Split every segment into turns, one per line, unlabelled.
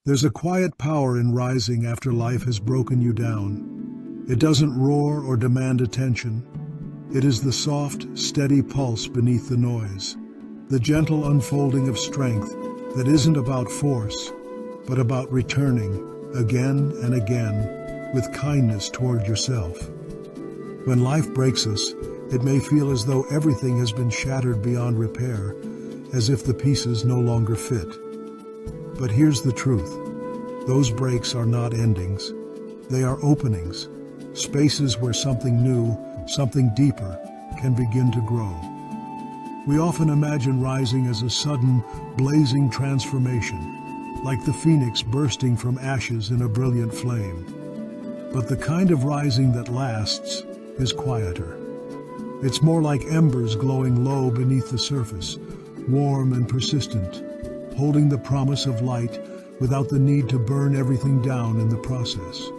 There's a quiet power in rising after life has broken you down. It doesn't roar or demand attention. It is the soft, steady pulse beneath the noise, the gentle unfolding of strength that isn't about force, but about returning again and again with kindness toward yourself. When life breaks us, it may feel as though everything has been shattered beyond repair, as if the pieces no longer fit. But here's the truth. Those breaks are not endings. They are openings, spaces where something new, something deeper, can begin to grow. We often imagine rising as a sudden, blazing transformation, like the phoenix bursting from ashes in a brilliant flame. But the kind of rising that lasts is quieter. It's more like embers glowing low beneath the surface, warm and persistent, holding the promise of light without the need to burn everything down in the process.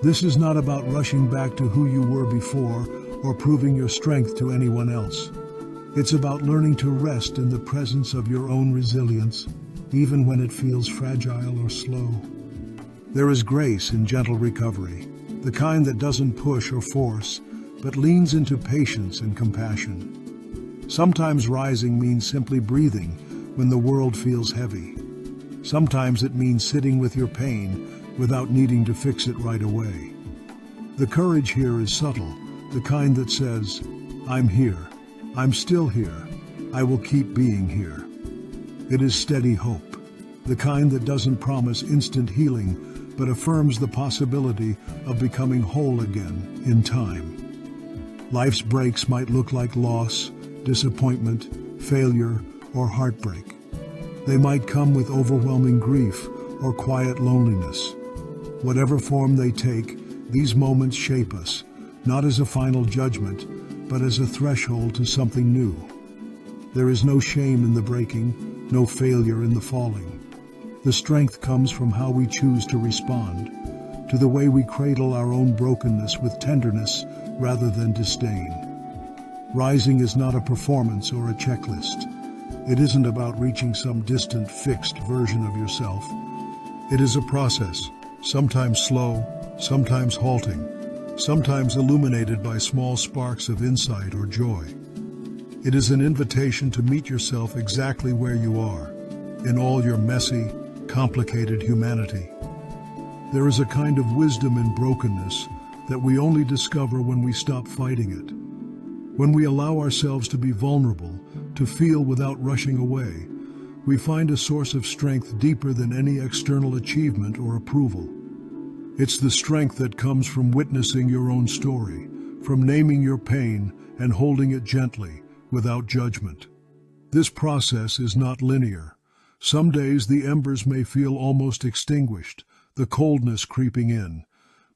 This is not about rushing back to who you were before or proving your strength to anyone else. It's about learning to rest in the presence of your own resilience, even when it feels fragile or slow. There is grace in gentle recovery, the kind that doesn't push or force, but leans into patience and compassion. Sometimes rising means simply breathing when the world feels heavy. Sometimes it means sitting with your pain without needing to fix it right away. The courage here is subtle, the kind that says, I'm here, I'm still here, I will keep being here. It is steady hope, the kind that doesn't promise instant healing, but affirms the possibility of becoming whole again in time. Life's breaks might look like loss, disappointment, failure, or heartbreak. They might come with overwhelming grief or quiet loneliness. Whatever form they take, these moments shape us, not as a final judgment, but as a threshold to something new. There is no shame in the breaking, no failure in the falling. The strength comes from how we choose to respond, to the way we cradle our own brokenness with tenderness rather than disdain. Rising is not a performance or a checklist. It isn't about reaching some distant, fixed version of yourself. It is a process, sometimes slow, sometimes halting, sometimes illuminated by small sparks of insight or joy. It is an invitation to meet yourself exactly where you are, in all your messy, complicated humanity. There is a kind of wisdom in brokenness that we only discover when we stop fighting it. When we allow ourselves to be vulnerable, to feel without rushing away, we find a source of strength deeper than any external achievement or approval. It's the strength that comes from witnessing your own story, from naming your pain and holding it gently, without judgment. This process is not linear. Some days the embers may feel almost extinguished, the coldness creeping in.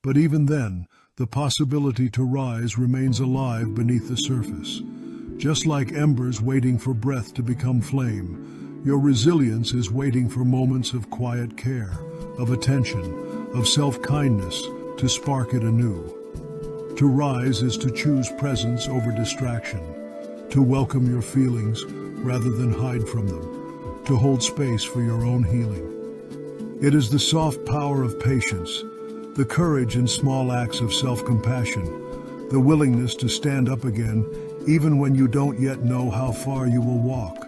But even then, the possibility to rise remains alive beneath the surface. Just like embers waiting for breath to become flame, your resilience is waiting for moments of quiet care, of attention, of self-kindness to spark it anew. To rise is to choose presence over distraction, to welcome your feelings rather than hide from them, to hold space for your own healing. It is the soft power of patience, the courage in small acts of self-compassion, the willingness to stand up again even when you don't yet know how far you will walk.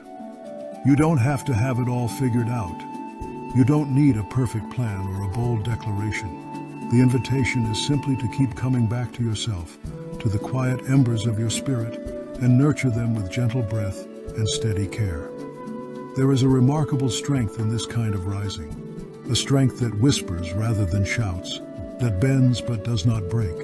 You don't have to have it all figured out. You don't need a perfect plan or a bold declaration. The invitation is simply to keep coming back to yourself, to the quiet embers of your spirit, and nurture them with gentle breath and steady care. There is a remarkable strength in this kind of rising, a strength that whispers rather than shouts, that bends but does not break,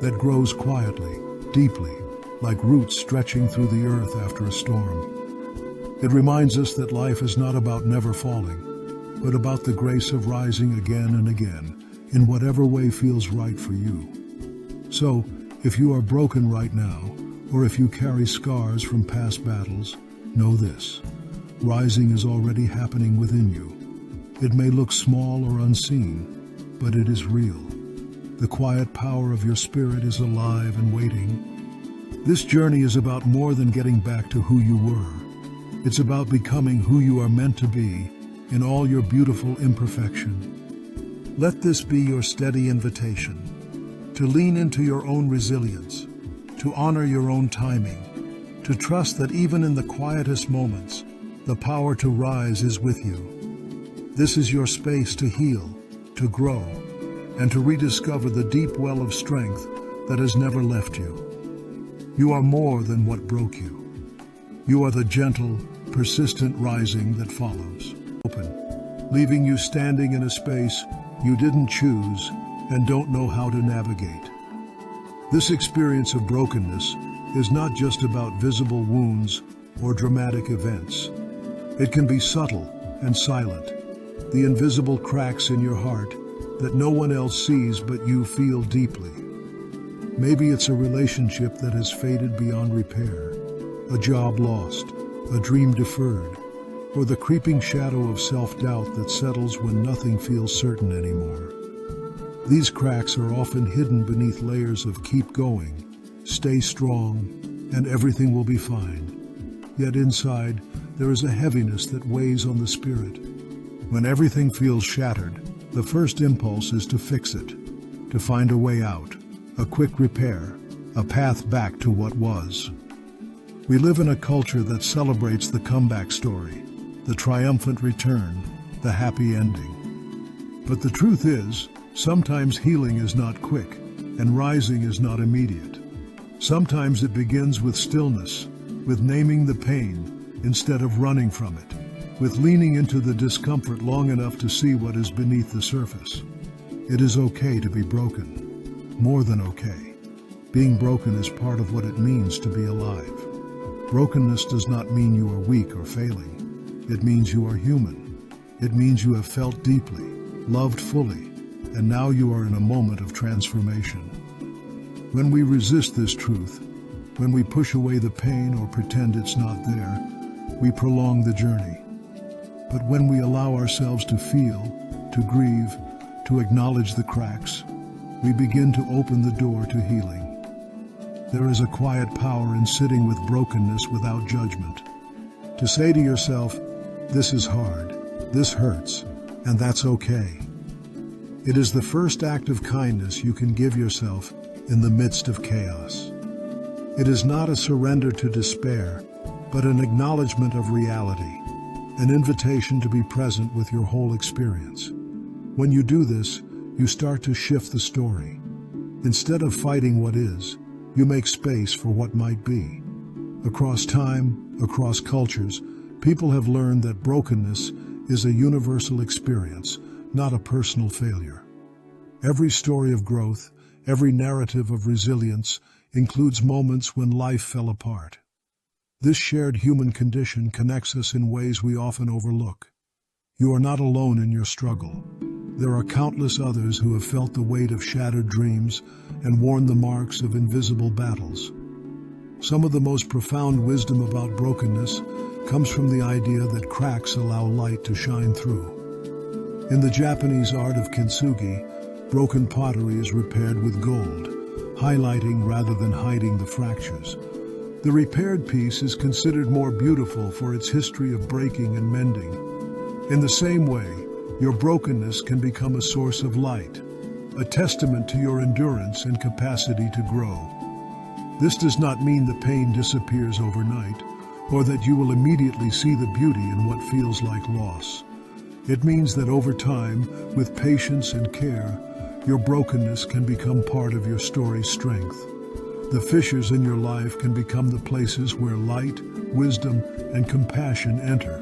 that grows quietly, deeply, like roots stretching through the earth after a storm. It reminds us that life is not about never falling, but about the grace of rising again and again, in whatever way feels right for you. So, if you are broken right now, or if you carry scars from past battles, know this: rising is already happening within you. It may look small or unseen, but it is real. The quiet power of your spirit is alive and waiting. This journey is about more than getting back to who you were. It's about becoming who you are meant to be, in all your beautiful imperfection. Let this be your steady invitation to lean into your own resilience, to honor your own timing, to trust that even in the quietest moments, the power to rise is with you. This is your space to heal, to grow, and to rediscover the deep well of strength that has never left you. You are more than what broke you. You are the gentle, persistent rising that follows. Open, leaving you standing in a space you didn't choose and don't know how to navigate. This experience of brokenness is not just about visible wounds or dramatic events. It can be subtle and silent, the invisible cracks in your heart that no one else sees but you feel deeply. Maybe it's a relationship that has faded beyond repair, a job lost, a dream deferred, or the creeping shadow of self-doubt that settles when nothing feels certain anymore. These cracks are often hidden beneath layers of keep going, stay strong, and everything will be fine. Yet inside, there is a heaviness that weighs on the spirit. When everything feels shattered, the first impulse is to fix it, to find a way out, a quick repair, a path back to what was. We live in a culture that celebrates the comeback story, the triumphant return, the happy ending. But the truth is, sometimes healing is not quick, and rising is not immediate. Sometimes it begins with stillness, with naming the pain instead of running from it, with leaning into the discomfort long enough to see what is beneath the surface. It is okay to be broken. More than okay. Being broken is part of what it means to be alive. Brokenness does not mean you are weak or failing. It means you are human. It means you have felt deeply, loved fully, and now you are in a moment of transformation. When we resist this truth, when we push away the pain or pretend it's not there, we prolong the journey. But when we allow ourselves to feel, to grieve, to acknowledge the cracks, we begin to open the door to healing. There is a quiet power in sitting with brokenness without judgment. To say to yourself, this is hard, this hurts, and that's okay. It is the first act of kindness you can give yourself in the midst of chaos. It is not a surrender to despair, but an acknowledgement of reality, an invitation to be present with your whole experience. When you do this, you start to shift the story. Instead of fighting what is, you make space for what might be. Across time, across cultures, people have learned that brokenness is a universal experience, not a personal failure. Every story of growth, every narrative of resilience includes moments when life fell apart. This shared human condition connects us in ways we often overlook. You are not alone in your struggle. There are countless others who have felt the weight of shattered dreams and worn the marks of invisible battles. Some of the most profound wisdom about brokenness comes from the idea that cracks allow light to shine through. In the Japanese art of kintsugi, broken pottery is repaired with gold, highlighting rather than hiding the fractures. The repaired piece is considered more beautiful for its history of breaking and mending. In the same way, your brokenness can become a source of light, a testament to your endurance and capacity to grow. This does not mean the pain disappears overnight, or that you will immediately see the beauty in what feels like loss. It means that over time, with patience and care, your brokenness can become part of your story's strength. The fissures in your life can become the places where light, wisdom, and compassion enter.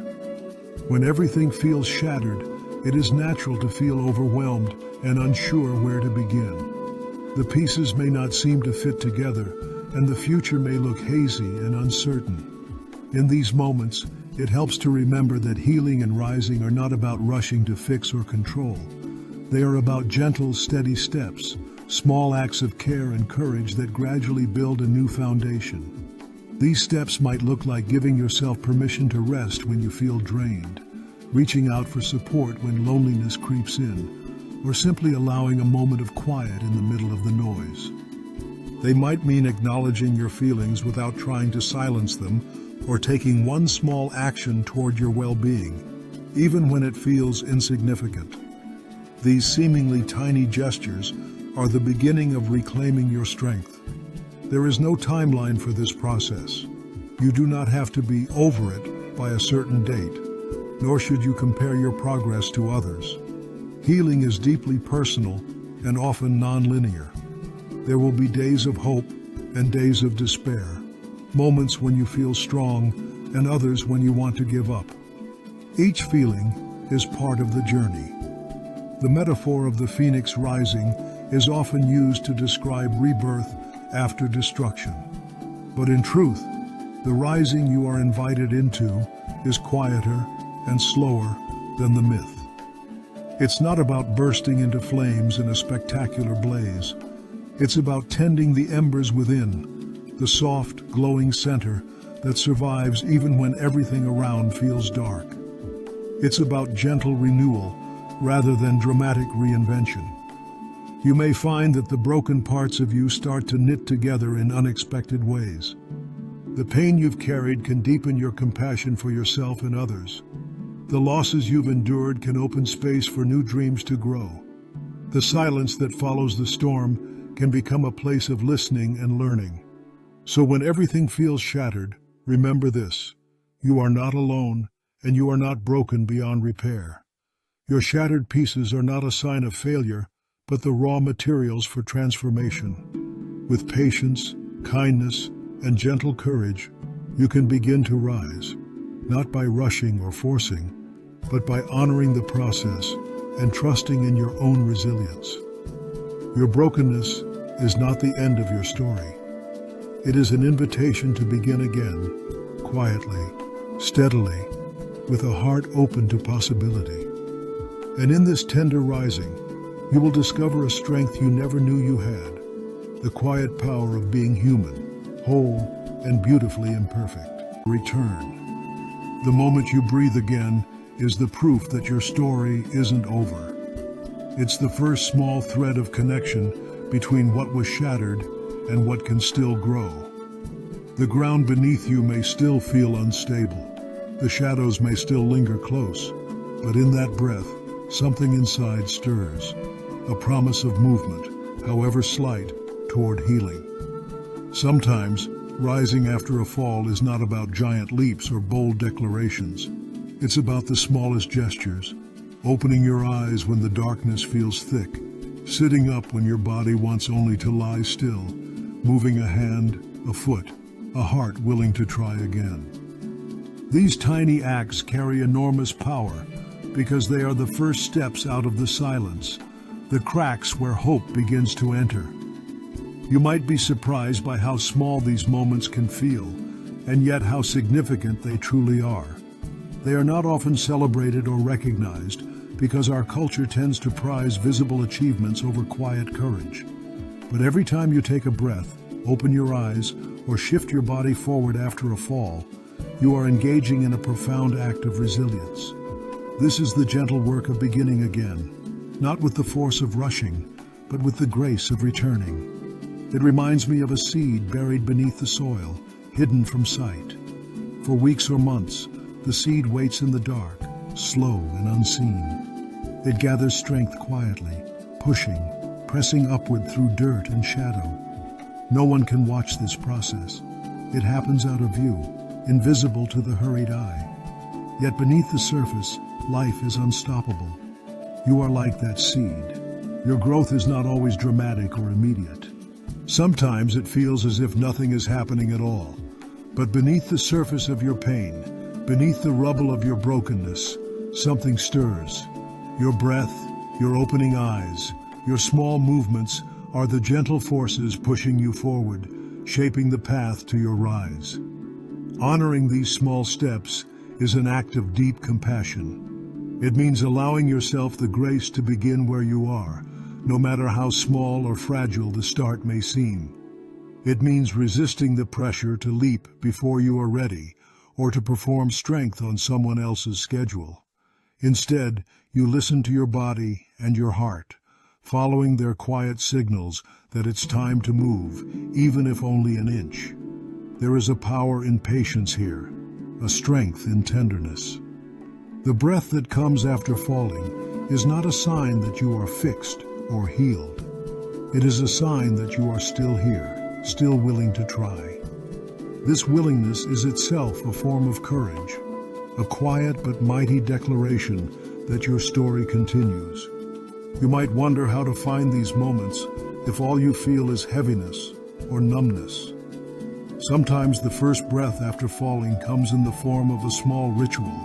When everything feels shattered, it is natural to feel overwhelmed and unsure where to begin. The pieces may not seem to fit together, and the future may look hazy and uncertain. In these moments, it helps to remember that healing and rising are not about rushing to fix or control. They are about gentle, steady steps, small acts of care and courage that gradually build a new foundation. These steps might look like giving yourself permission to rest when you feel drained, reaching out for support when loneliness creeps in, or simply allowing a moment of quiet in the middle of the noise. They might mean acknowledging your feelings without trying to silence them, or taking one small action toward your well-being. even when it feels insignificant. These seemingly tiny gestures are the beginning of reclaiming your strength. There is no timeline for this process. You do not have to be over it by a certain date, nor should you compare your progress to others. Healing is deeply personal and often non-linear. There will be days of hope and days of despair, moments when you feel strong and others when you want to give up. Each feeling is part of the journey. The metaphor of the phoenix rising is often used to describe rebirth after destruction. But in truth, the rising you are invited into is quieter and slower than the myth. It's not about bursting into flames in a spectacular blaze. It's about tending the embers within, the soft, glowing center that survives even when everything around feels dark. It's about gentle renewal rather than dramatic reinvention. You may find that the broken parts of you start to knit together in unexpected ways. The pain you've carried can deepen your compassion for yourself and others. The losses you've endured can open space for new dreams to grow. The silence that follows the storm can become a place of listening and learning. So when everything feels shattered, remember this: you are not alone, and you are not broken beyond repair. Your shattered pieces are not a sign of failure, but the raw materials for transformation. With patience, kindness, and gentle courage, you can begin to rise, not by rushing or forcing, but by honoring the process and trusting in your own resilience. Your brokenness is not the end of your story. It is an invitation to begin again, quietly, steadily, with a heart open to possibility. And in this tender rising, you will discover a strength you never knew you had, the quiet power of being human, whole, and beautifully imperfect. Return. The moment you breathe again is the proof that your story isn't over. It's the first small thread of connection between what was shattered and what can still grow. The ground beneath you may still feel unstable. The shadows may still linger close, but in that breath, something inside stirs, a promise of movement, however slight, toward healing. Sometimes, rising after a fall is not about giant leaps or bold declarations. It's about the smallest gestures, opening your eyes when the darkness feels thick, sitting up when your body wants only to lie still, moving a hand, a foot, a heart willing to try again. These tiny acts carry enormous power because they are the first steps out of the silence, the cracks where hope begins to enter. You might be surprised by how small these moments can feel, and yet how significant they truly are. They are not often celebrated or recognized because our culture tends to prize visible achievements over quiet courage. But every time you take a breath, open your eyes, or shift your body forward after a fall, you are engaging in a profound act of resilience. This is the gentle work of beginning again, not with the force of rushing, but with the grace of returning. It reminds me of a seed buried beneath the soil, hidden from sight. For weeks or months, the seed waits in the dark, slow and unseen. It gathers strength quietly, pushing, pressing upward through dirt and shadow. No one can watch this process. It happens out of view, invisible to the hurried eye. Yet beneath the surface, life is unstoppable. You are like that seed. Your growth is not always dramatic or immediate. Sometimes it feels as if nothing is happening at all. But beneath the surface of your pain, beneath the rubble of your brokenness, something stirs. Your breath, your opening eyes, your small movements are the gentle forces pushing you forward, shaping the path to your rise. Honoring these small steps is an act of deep compassion. It means allowing yourself the grace to begin where you are, no matter how small or fragile the start may seem. It means resisting the pressure to leap before you are ready, or to perform strength on someone else's schedule. Instead, you listen to your body and your heart, following their quiet signals that it's time to move, even if only an inch. There is a power in patience here, a strength in tenderness. The breath that comes after falling is not a sign that you are fixed or healed. It is a sign that you are still here, still willing to try. This willingness is itself a form of courage, a quiet but mighty declaration that your story continues. You might wonder how to find these moments if all you feel is heaviness or numbness. Sometimes the first breath after falling comes in the form of a small ritual,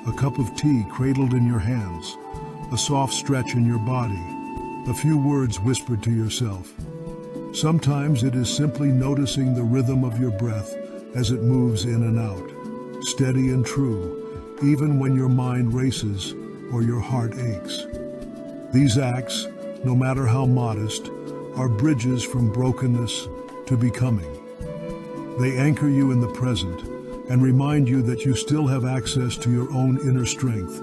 a cup of tea cradled in your hands, a soft stretch in your body, a few words whispered to yourself. Sometimes it is simply noticing the rhythm of your breath as it moves in and out, steady and true, even when your mind races or your heart aches. These acts, no matter how modest, are bridges from brokenness to becoming. They anchor you in the present and remind you that you still have access to your own inner strength,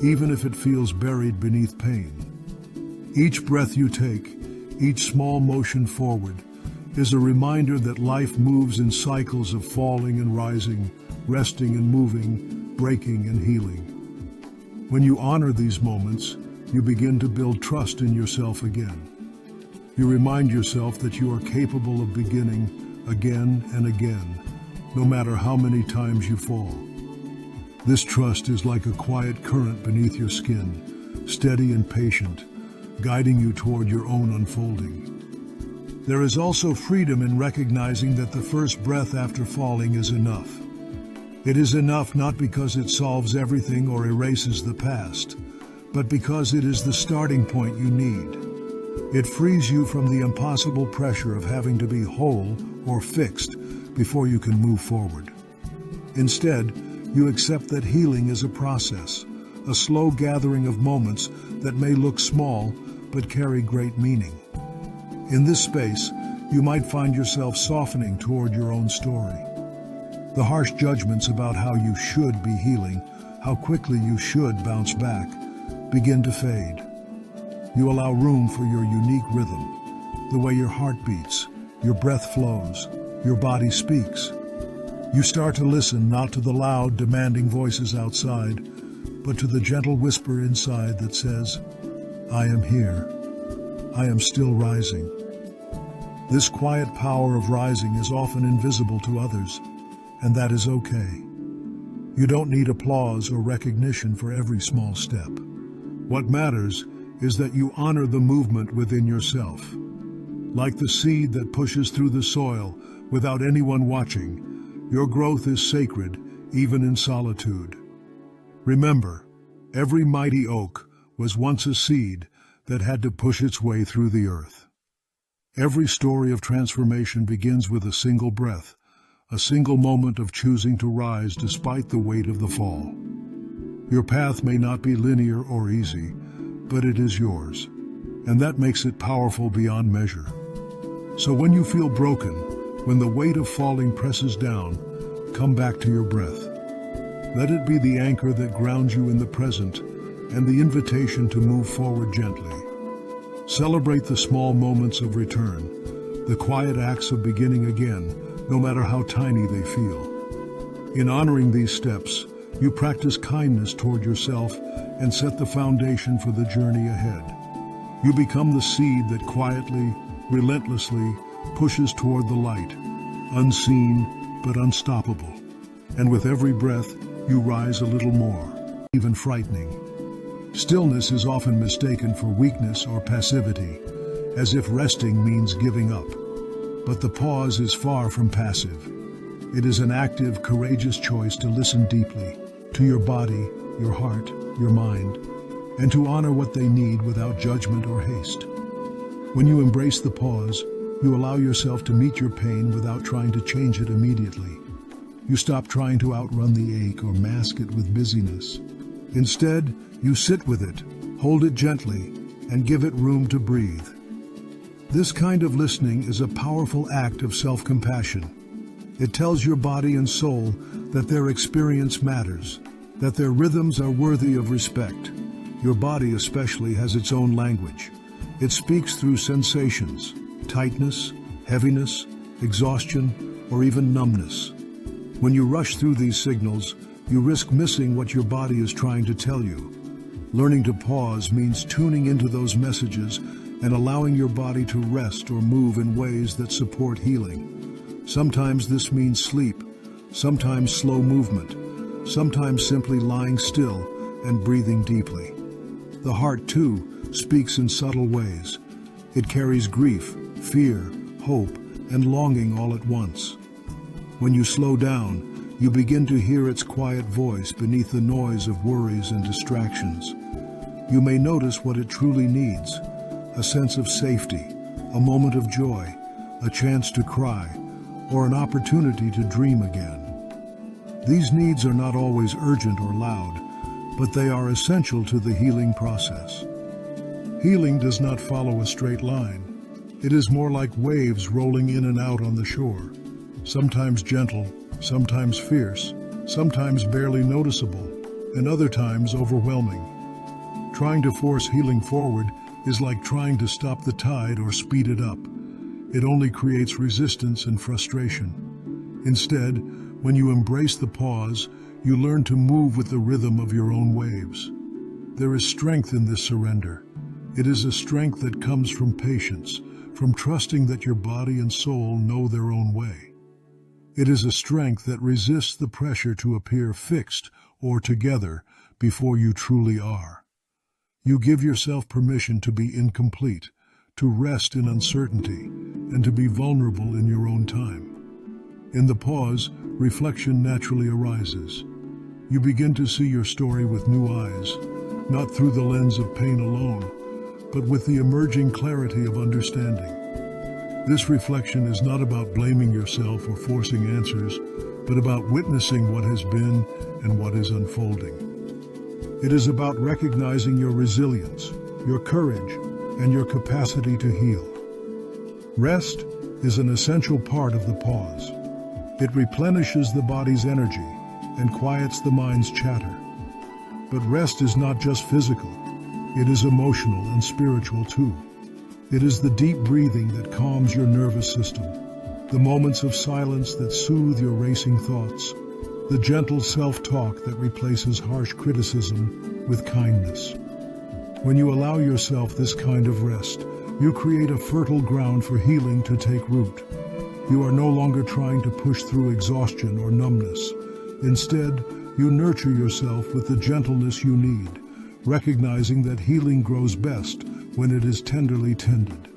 even if it feels buried beneath pain. Each breath you take, each small motion forward, is a reminder that life moves in cycles of falling and rising, resting and moving, breaking and healing. When you honor these moments, you begin to build trust in yourself again. You remind yourself that you are capable of beginning again and again, no matter how many times you fall. This trust is like a quiet current beneath your skin, steady and patient, guiding you toward your own unfolding. There is also freedom in recognizing that the first breath after falling is enough. It is enough not because it solves everything or erases the past, but because it is the starting point you need. It frees you from the impossible pressure of having to be whole or fixed before you can move forward. Instead, you accept that healing is a process, a slow gathering of moments that may look small but carry great meaning. In this space, you might find yourself softening toward your own story. The harsh judgments about how you should be healing, how quickly you should bounce back, begin to fade. You allow room for your unique rhythm, the way your heart beats, your breath flows, your body speaks. You start to listen not to the loud, demanding voices outside, but to the gentle whisper inside that says, "I am here. I am still rising." This quiet power of rising is often invisible to others, and that is okay. You don't need applause or recognition for every small step. What matters is that you honor the movement within yourself. Like the seed that pushes through the soil without anyone watching, your growth is sacred, even in solitude. Remember, every mighty oak was once a seed that had to push its way through the earth. Every story of transformation begins with a single breath, a single moment of choosing to rise despite the weight of the fall. Your path may not be linear or easy, but it is yours, and that makes it powerful beyond measure. So when you feel broken, when the weight of falling presses down, come back to your breath. Let it be the anchor that grounds you in the present and the invitation to move forward gently. Celebrate the small moments of return, the quiet acts of beginning again, no matter how tiny they feel. In honoring these steps, you practice kindness toward yourself and set the foundation for the journey ahead. You become the seed that quietly, relentlessly pushes toward the light, unseen but unstoppable. And with every breath, you rise a little more, even frightening. Stillness is often mistaken for weakness or passivity, as if resting means giving up. But the pause is far from passive. It is an active, courageous choice to listen deeply to your body, your heart, your mind, and to honor what they need without judgment or haste. When you embrace the pause, you allow yourself to meet your pain without trying to change it immediately. You stop trying to outrun the ache or mask it with busyness. Instead, you sit with it, hold it gently, and give it room to breathe. This kind of listening is a powerful act of self-compassion. It tells your body and soul that their experience matters, that their rhythms are worthy of respect. Your body especially has its own language. It speaks through sensations, tightness, heaviness, exhaustion, or even numbness. When you rush through these signals, you risk missing what your body is trying to tell you. Learning to pause means tuning into those messages and allowing your body to rest or move in ways that support healing. Sometimes this means sleep, sometimes slow movement, sometimes simply lying still and breathing deeply. The heart, too, speaks in subtle ways. It carries grief, fear, hope, and longing all at once. When you slow down, you begin to hear its quiet voice beneath the noise of worries and distractions. You may notice what it truly needs: a sense of safety, a moment of joy, a chance to cry, or an opportunity to dream again. These needs are not always urgent or loud, but they are essential to the healing process. Healing does not follow a straight line. It is more like waves rolling in and out on the shore, sometimes gentle, sometimes fierce, sometimes barely noticeable, and other times overwhelming. Trying to force healing forward is like trying to stop the tide or speed it up. It only creates resistance and frustration. Instead, when you embrace the pause, you learn to move with the rhythm of your own waves. There is strength in this surrender. It is a strength that comes from patience, from trusting that your body and soul know their own way. It is a strength that resists the pressure to appear fixed or together before you truly are. You give yourself permission to be incomplete, to rest in uncertainty, and to be vulnerable in your own time. In the pause, reflection naturally arises. You begin to see your story with new eyes, not through the lens of pain alone, but with the emerging clarity of understanding. This reflection is not about blaming yourself or forcing answers, but about witnessing what has been and what is unfolding. It is about recognizing your resilience, your courage, and your capacity to heal. Rest is an essential part of the pause. It replenishes the body's energy and quiets the mind's chatter. But rest is not just physical, it is emotional and spiritual too. It is the deep breathing that calms your nervous system, the moments of silence that soothe your racing thoughts, the gentle self-talk that replaces harsh criticism with kindness. When you allow yourself this kind of rest, you create a fertile ground for healing to take root. You are no longer trying to push through exhaustion or numbness. Instead, you nurture yourself with the gentleness you need, recognizing that healing grows best when it is tenderly tended.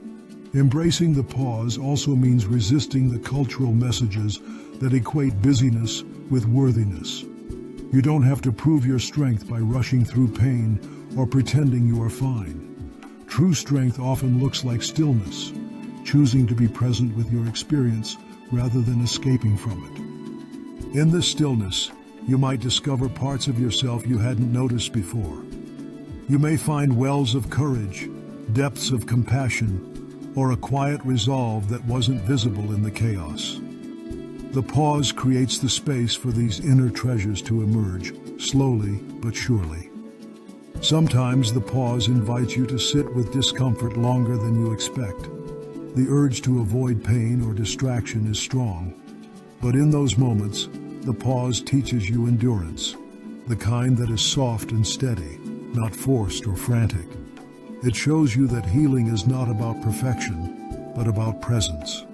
Embracing the pause also means resisting the cultural messages that equate busyness with worthiness. You don't have to prove your strength by rushing through pain or pretending you are fine. True strength often looks like stillness, choosing to be present with your experience rather than escaping from it. In this stillness, you might discover parts of yourself you hadn't noticed before. You may find wells of courage, depths of compassion, or a quiet resolve that wasn't visible in the chaos. The pause creates the space for these inner treasures to emerge, slowly but surely. Sometimes the pause invites you to sit with discomfort longer than you expect. The urge to avoid pain or distraction is strong, but in those moments, the pause teaches you endurance, the kind that is soft and steady, not forced or frantic. It shows you that healing is not about perfection, but about presence.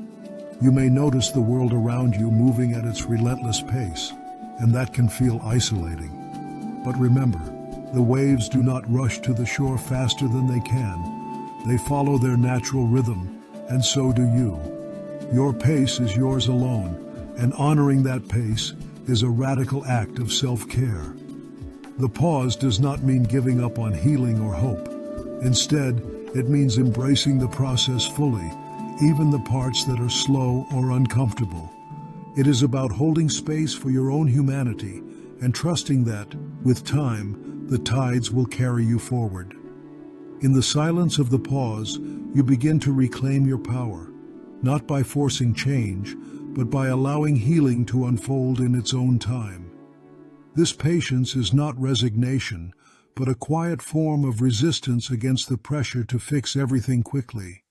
You may notice the world around you moving at its relentless pace, and that can feel isolating. But remember, the waves do not rush to the shore faster than they can. They follow their natural rhythm, and so do you. Your pace is yours alone, and honoring that pace is a radical act of self-care. The pause does not mean giving up on healing or hope. Instead, it means embracing the process fully, even the parts that are slow or uncomfortable. It is about holding space for your own humanity and trusting that, with time, the tides will carry you forward. In the silence of the pause, you begin to reclaim your power, not by forcing change, but by allowing healing to unfold in its own time. This patience is not resignation, but a quiet form of resistance against the pressure to fix everything quickly.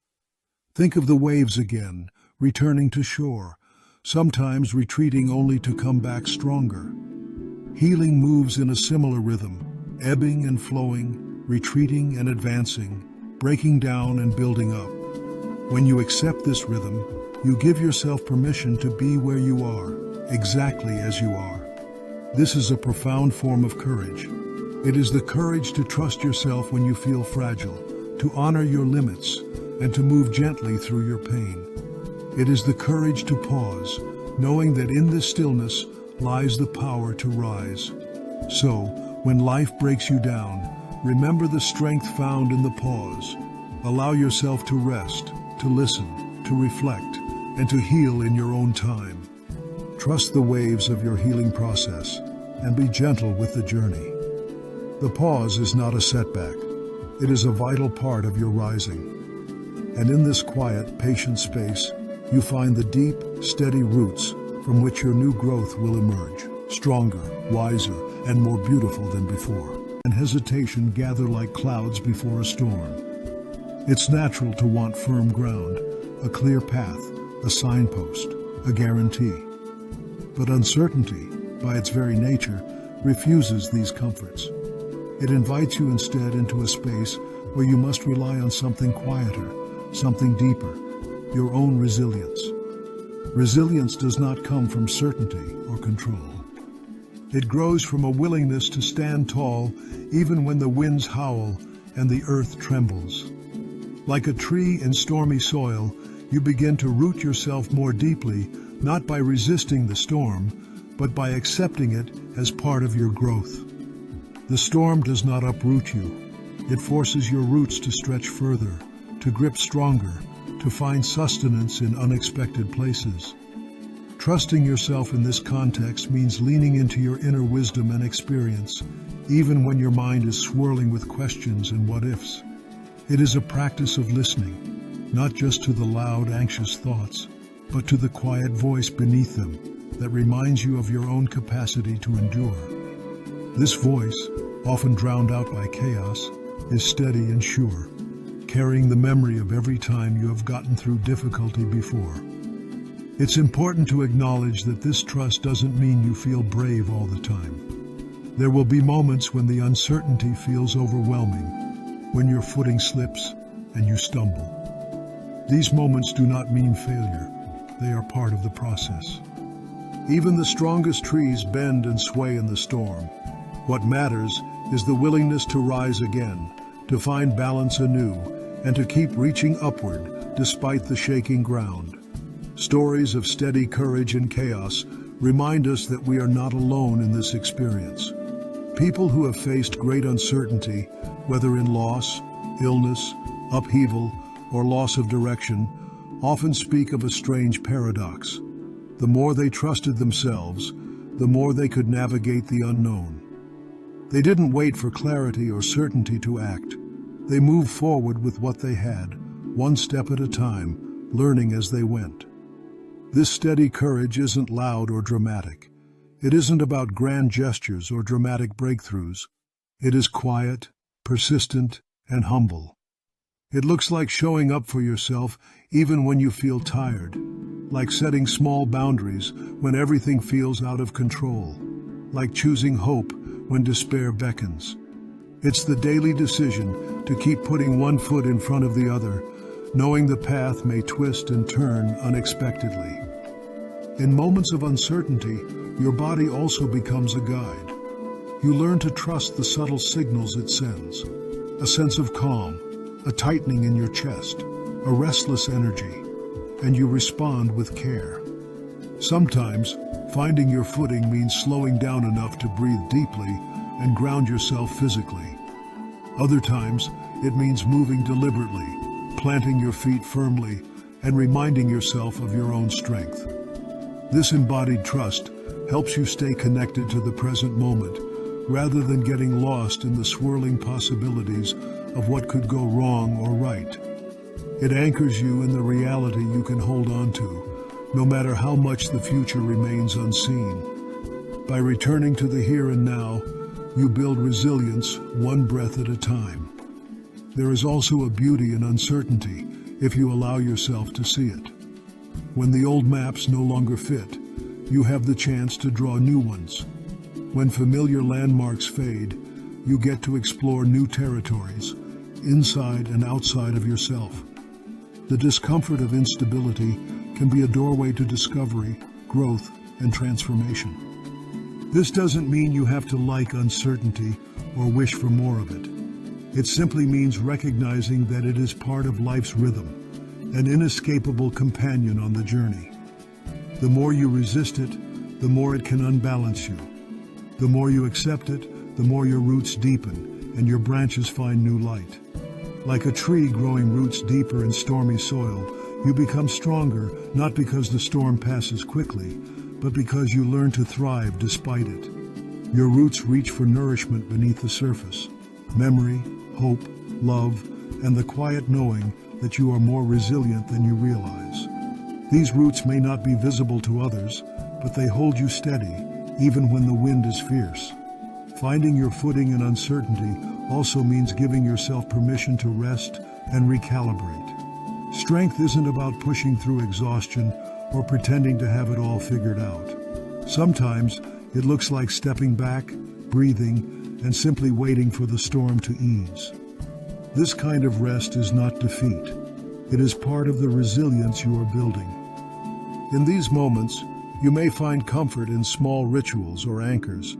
Think of the waves again, returning to shore, sometimes retreating only to come back stronger. Healing moves in a similar rhythm, ebbing and flowing, retreating and advancing, breaking down and building up. When you accept this rhythm, you give yourself permission to be where you are, exactly as you are. This is a profound form of courage. It is the courage to trust yourself when you feel fragile, to honor your limits, and to move gently through your pain. It is the courage to pause, knowing that in this stillness lies the power to rise. So, when life breaks you down, remember the strength found in the pause. Allow yourself to rest, to listen, to reflect, and to heal in your own time. Trust the waves of your healing process and be gentle with the journey. The pause is not a setback. It is a vital part of your rising. And in this quiet, patient space, you find the deep, steady roots from which your new growth will emerge, stronger, wiser, and more beautiful than before. And hesitation gather like clouds before a storm. It's natural to want firm ground, a clear path, a signpost, a guarantee. But uncertainty, by its very nature, refuses these comforts. It invites you instead into a space where you must rely on something quieter, something deeper, your own resilience. Resilience does not come from certainty or control. It grows from a willingness to stand tall even when the winds howl and the earth trembles. Like a tree in stormy soil, you begin to root yourself more deeply, not by resisting the storm, but by accepting it as part of your growth. The storm does not uproot you. It forces your roots to stretch further, to grip stronger, to find sustenance in unexpected places. Trusting yourself in this context means leaning into your inner wisdom and experience, even when your mind is swirling with questions and what-ifs. It is a practice of listening, not just to the loud, anxious thoughts, but to the quiet voice beneath them that reminds you of your own capacity to endure. This voice, often drowned out by chaos, is steady and sure, carrying the memory of every time you have gotten through difficulty before. It's important to acknowledge that this trust doesn't mean you feel brave all the time. There will be moments when the uncertainty feels overwhelming, when your footing slips and you stumble. These moments do not mean failure. They are part of the process. Even the strongest trees bend and sway in the storm. What matters is the willingness to rise again, to find balance anew, and to keep reaching upward despite the shaking ground. Stories of steady courage in chaos remind us that we are not alone in this experience. People who have faced great uncertainty, whether in loss, illness, upheaval, or loss of direction, often speak of a strange paradox. The more they trusted themselves, the more they could navigate the unknown. They didn't wait for clarity or certainty to act. They moved forward with what they had, one step at a time, learning as they went. This steady courage isn't loud or dramatic. It isn't about grand gestures or dramatic breakthroughs. It is quiet, persistent, and humble. It looks like showing up for yourself even when you feel tired, like setting small boundaries when everything feels out of control, like choosing hope when despair beckons. It's the daily decision to keep putting one foot in front of the other, knowing the path may twist and turn unexpectedly. In moments of uncertainty, your body also becomes a guide. You learn to trust the subtle signals it sends, a sense of calm, a tightening in your chest, a restless energy, and you respond with care. Sometimes, finding your footing means slowing down enough to breathe deeply and ground yourself physically. Other times, it means moving deliberately, planting your feet firmly, and reminding yourself of your own strength. This embodied trust helps you stay connected to the present moment, rather than getting lost in the swirling possibilities of what could go wrong or right. It anchors you in the reality you can hold on to, no matter how much the future remains unseen. By returning to the here and now, you build resilience one breath at a time. There is also a beauty in uncertainty if you allow yourself to see it. When the old maps no longer fit, you have the chance to draw new ones. When familiar landmarks fade, you get to explore new territories, inside and outside of yourself. The discomfort of instability can be a doorway to discovery, growth, and transformation. This doesn't mean you have to like uncertainty or wish for more of it. It simply means recognizing that it is part of life's rhythm, an inescapable companion on the journey. The more you resist it, the more it can unbalance you. The more you accept it, the more your roots deepen and your branches find new light. Like a tree growing roots deeper in stormy soil, you become stronger not because the storm passes quickly, but because you learn to thrive despite it. Your roots reach for nourishment beneath the surface, memory, hope, love, and the quiet knowing that you are more resilient than you realize. These roots may not be visible to others, but they hold you steady, even when the wind is fierce. Finding your footing in uncertainty also means giving yourself permission to rest and recalibrate. Strength isn't about pushing through exhaustion or pretending to have it all figured out. Sometimes it looks like stepping back, breathing, and simply waiting for the storm to ease. This kind of rest is not defeat. It is part of the resilience you are building. In these moments, you may find comfort in small rituals or anchors,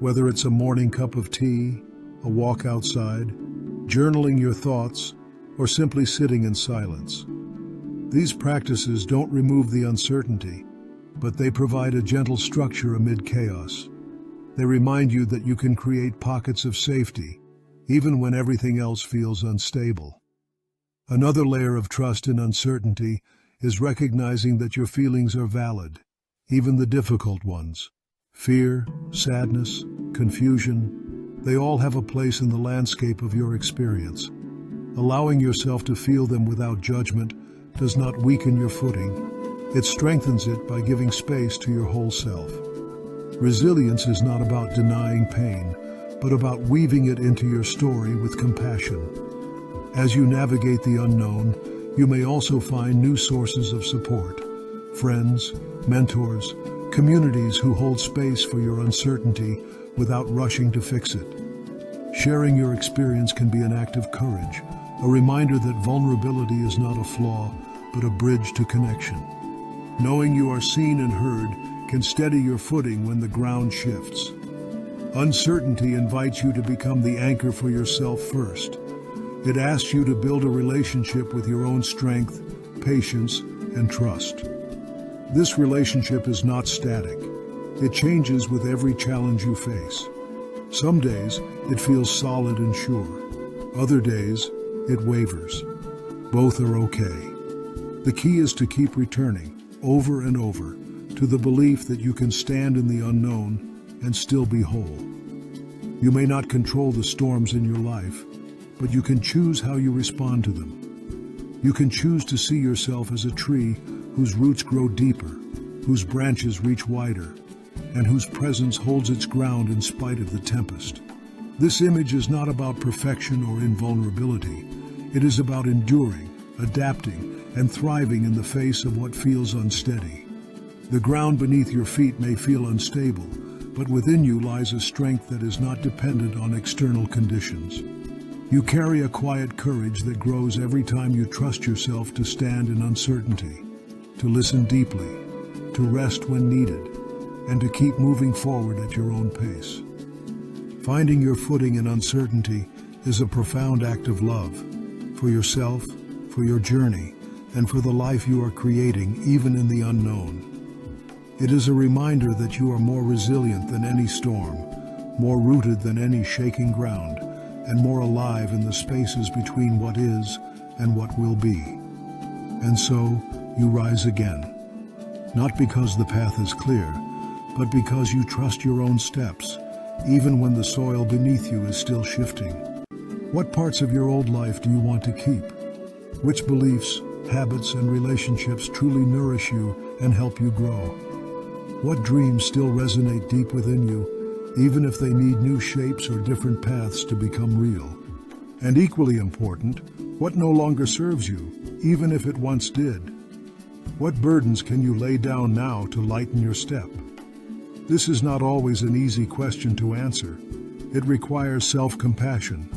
whether it's a morning cup of tea, a walk outside, journaling your thoughts, or simply sitting in silence. These practices don't remove the uncertainty, but they provide a gentle structure amid chaos. They remind you that you can create pockets of safety, even when everything else feels unstable. Another layer of trust in uncertainty is recognizing that your feelings are valid, even the difficult ones. Fear, sadness, confusion, they all have a place in the landscape of your experience. Allowing yourself to feel them without judgment does not weaken your footing. It strengthens it by giving space to your whole self. Resilience is not about denying pain, but about weaving it into your story with compassion. As you navigate the unknown, you may also find new sources of support. Friends, mentors, communities who hold space for your uncertainty without rushing to fix it. Sharing your experience can be an act of courage, a reminder that vulnerability is not a flaw, but a bridge to connection. Knowing you are seen and heard can steady your footing when the ground shifts. Uncertainty invites you to become the anchor for yourself first. It asks you to build a relationship with your own strength, patience, and trust. This relationship is not static. It changes with every challenge you face. Some days, it feels solid and sure. Other days, it wavers. Both are okay. The key is to keep returning, over and over, to the belief that you can stand in the unknown and still be whole. You may not control the storms in your life, but you can choose how you respond to them. You can choose to see yourself as a tree whose roots grow deeper, whose branches reach wider, and whose presence holds its ground in spite of the tempest. This image is not about perfection or invulnerability. It is about enduring, adapting, and thriving in the face of what feels unsteady. The ground beneath your feet may feel unstable, but within you lies a strength that is not dependent on external conditions. You carry a quiet courage that grows every time you trust yourself to stand in uncertainty, to listen deeply, to rest when needed, and to keep moving forward at your own pace. Finding your footing in uncertainty is a profound act of love, for yourself, for your journey, and for the life you are creating even in the unknown. It is a reminder that you are more resilient than any storm, more rooted than any shaking ground, and more alive in the spaces between what is and what will be. And so, you rise again. Not because the path is clear, but because you trust your own steps, even when the soil beneath you is still shifting. What parts of your old life do you want to keep? Which beliefs, habits, and relationships truly nourish you and help you grow? What dreams still resonate deep within you, even if they need new shapes or different paths to become real? And equally important, what no longer serves you, even if it once did? What burdens can you lay down now to lighten your step? This is not always an easy question to answer. It requires self-compassion,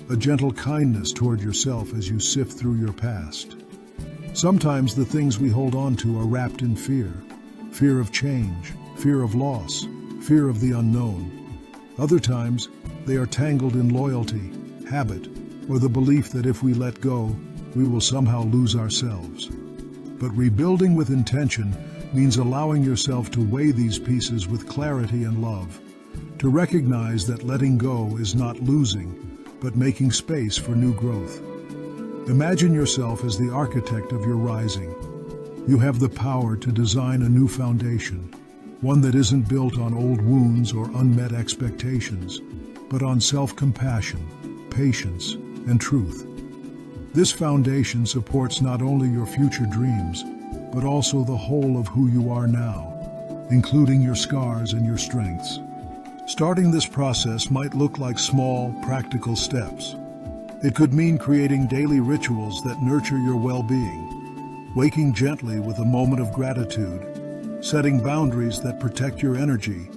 a gentle kindness toward yourself as you sift through your past. Sometimes the things we hold on to are wrapped in fear. Fear of change, fear of loss, fear of the unknown. Other times, they are tangled in loyalty, habit, or the belief that if we let go, we will somehow lose ourselves. But rebuilding with intention means allowing yourself to weigh these pieces with clarity and love, to recognize that letting go is not losing, but making space for new growth. Imagine yourself as the architect of your rising. You have the power to design a new foundation, one that isn't built on old wounds or unmet expectations, but on self-compassion, patience, and truth. This foundation supports not only your future dreams, but also the whole of who you are now, including your scars and your strengths. Starting this process might look like small, practical steps. It could mean creating daily rituals that nurture your well-being, waking gently with a moment of gratitude, setting boundaries that protect your energy,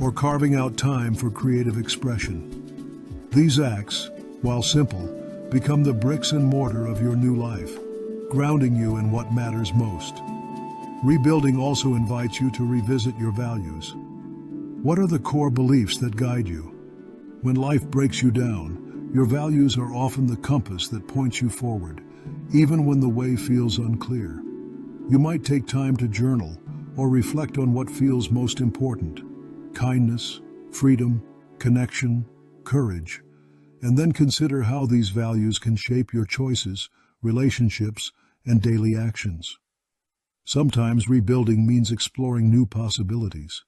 or carving out time for creative expression. These acts, while simple, become the bricks and mortar of your new life, grounding you in what matters most. Rebuilding also invites you to revisit your values. What are the core beliefs that guide you? When life breaks you down, your values are often the compass that points you forward, even when the way feels unclear. You might take time to journal or reflect on what feels most important: kindness, freedom, connection, courage, and then consider how these values can shape your choices, relationships, and daily actions. Sometimes rebuilding means exploring new possibilities.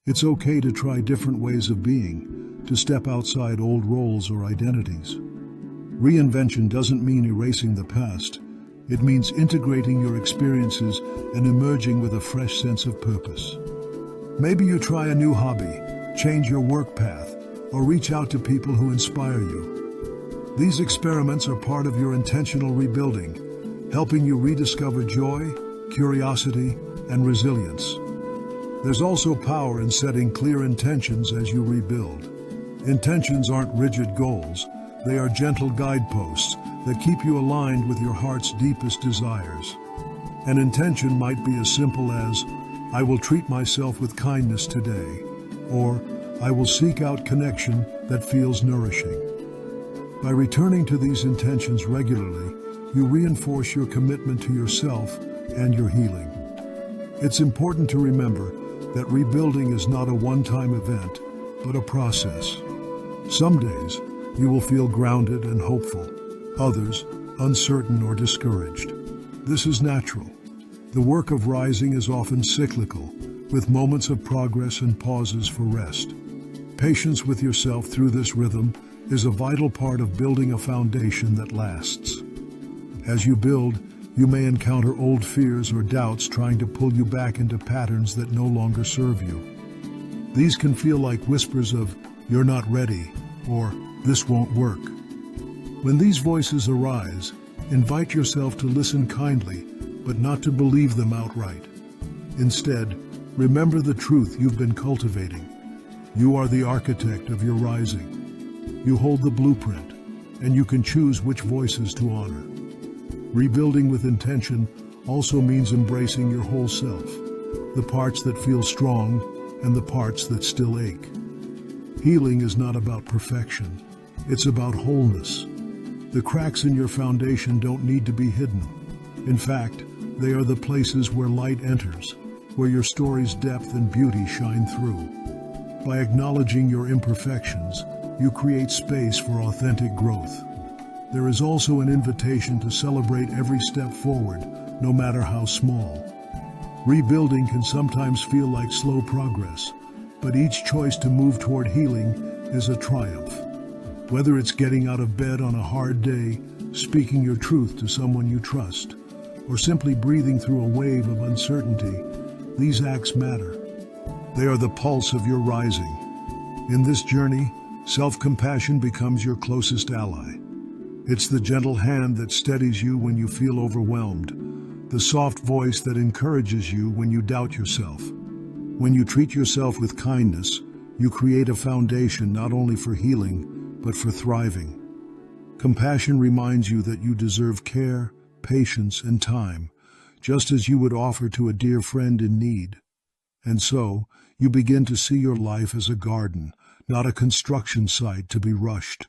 It's okay to try different ways of being, to step outside old roles or identities. Reinvention doesn't mean erasing the past. It means integrating your experiences and emerging with a fresh sense of purpose. Maybe you try a new hobby, change your work path, or reach out to people who inspire you. These experiments are part of your intentional rebuilding, helping you rediscover joy, curiosity, and resilience. There's also power in setting clear intentions as you rebuild. Intentions aren't rigid goals, they are gentle guideposts that keep you aligned with your heart's deepest desires. An intention might be as simple as, "I will treat myself with kindness today," or "I will seek out connection that feels nourishing." By returning to these intentions regularly, you reinforce your commitment to yourself and your healing. It's important to remember that rebuilding is not a one-time event, but a process. Some days, you will feel grounded and hopeful, others, uncertain or discouraged. This is natural. The work of rising is often cyclical, with moments of progress and pauses for rest. Patience with yourself through this rhythm is a vital part of building a foundation that lasts. As you build, you may encounter old fears or doubts trying to pull you back into patterns that no longer serve you. These can feel like whispers of, "You're not ready," or "This won't work." When these voices arise, invite yourself to listen kindly, but not to believe them outright. Instead, remember the truth you've been cultivating. You are the architect of your rising. You hold the blueprint, and you can choose which voices to honor. Rebuilding with intention also means embracing your whole self, the parts that feel strong and the parts that still ache. Healing is not about perfection, it's about wholeness. The cracks in your foundation don't need to be hidden. In fact, they are the places where light enters, where your story's depth and beauty shine through. By acknowledging your imperfections, you create space for authentic growth. There is also an invitation to celebrate every step forward, no matter how small. Rebuilding can sometimes feel like slow progress, but each choice to move toward healing is a triumph. Whether it's getting out of bed on a hard day, speaking your truth to someone you trust, or simply breathing through a wave of uncertainty, these acts matter. They are the pulse of your rising. In this journey, self-compassion becomes your closest ally. It's the gentle hand that steadies you when you feel overwhelmed, the soft voice that encourages you when you doubt yourself. When you treat yourself with kindness, you create a foundation not only for healing, but for thriving. Compassion reminds you that you deserve care, patience, and time, just as you would offer to a dear friend in need. And so, you begin to see your life as a garden, not a construction site to be rushed.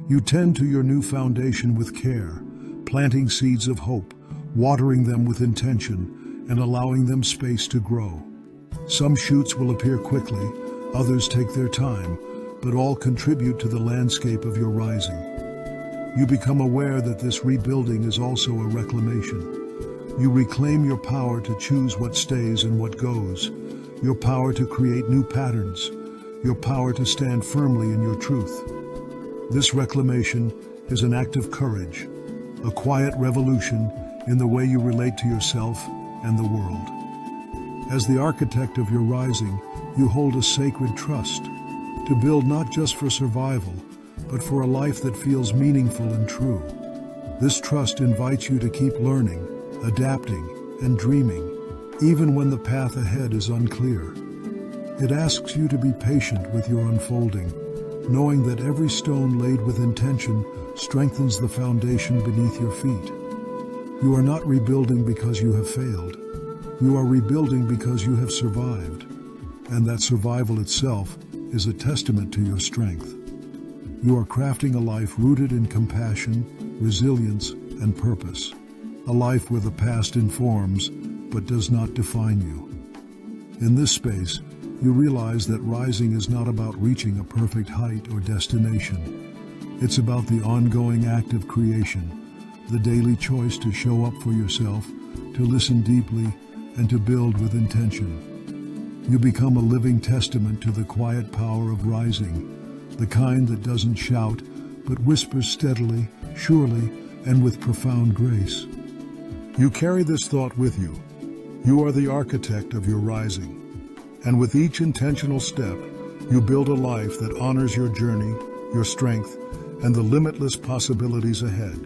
You tend to your new foundation with care, planting seeds of hope, watering them with intention, and allowing them space to grow. Some shoots will appear quickly, others take their time, but all contribute to the landscape of your rising. You become aware that this rebuilding is also a reclamation. You reclaim your power to choose what stays and what goes, your power to create new patterns, your power to stand firmly in your truth. This reclamation is an act of courage, a quiet revolution in the way you relate to yourself and the world. As the architect of your rising, you hold a sacred trust to build not just for survival, but for a life that feels meaningful and true. This trust invites you to keep learning, adapting, and dreaming, even when the path ahead is unclear. It asks you to be patient with your unfolding, knowing that every stone laid with intention strengthens the foundation beneath your feet. You are not rebuilding because you have failed. You are rebuilding because you have survived, and that survival itself is a testament to your strength. You are crafting a life rooted in compassion, resilience, and purpose, a life where the past informs but does not define you. In this space, you realize that rising is not about reaching a perfect height or destination. It's about the ongoing act of creation, the daily choice to show up for yourself, to listen deeply, and to build with intention. You become a living testament to the quiet power of rising, the kind that doesn't shout, but whispers steadily, surely, and with profound grace. You carry this thought with you. You are the architect of your rising. And with each intentional step, you build a life that honors your journey, your strength, and the limitless possibilities ahead.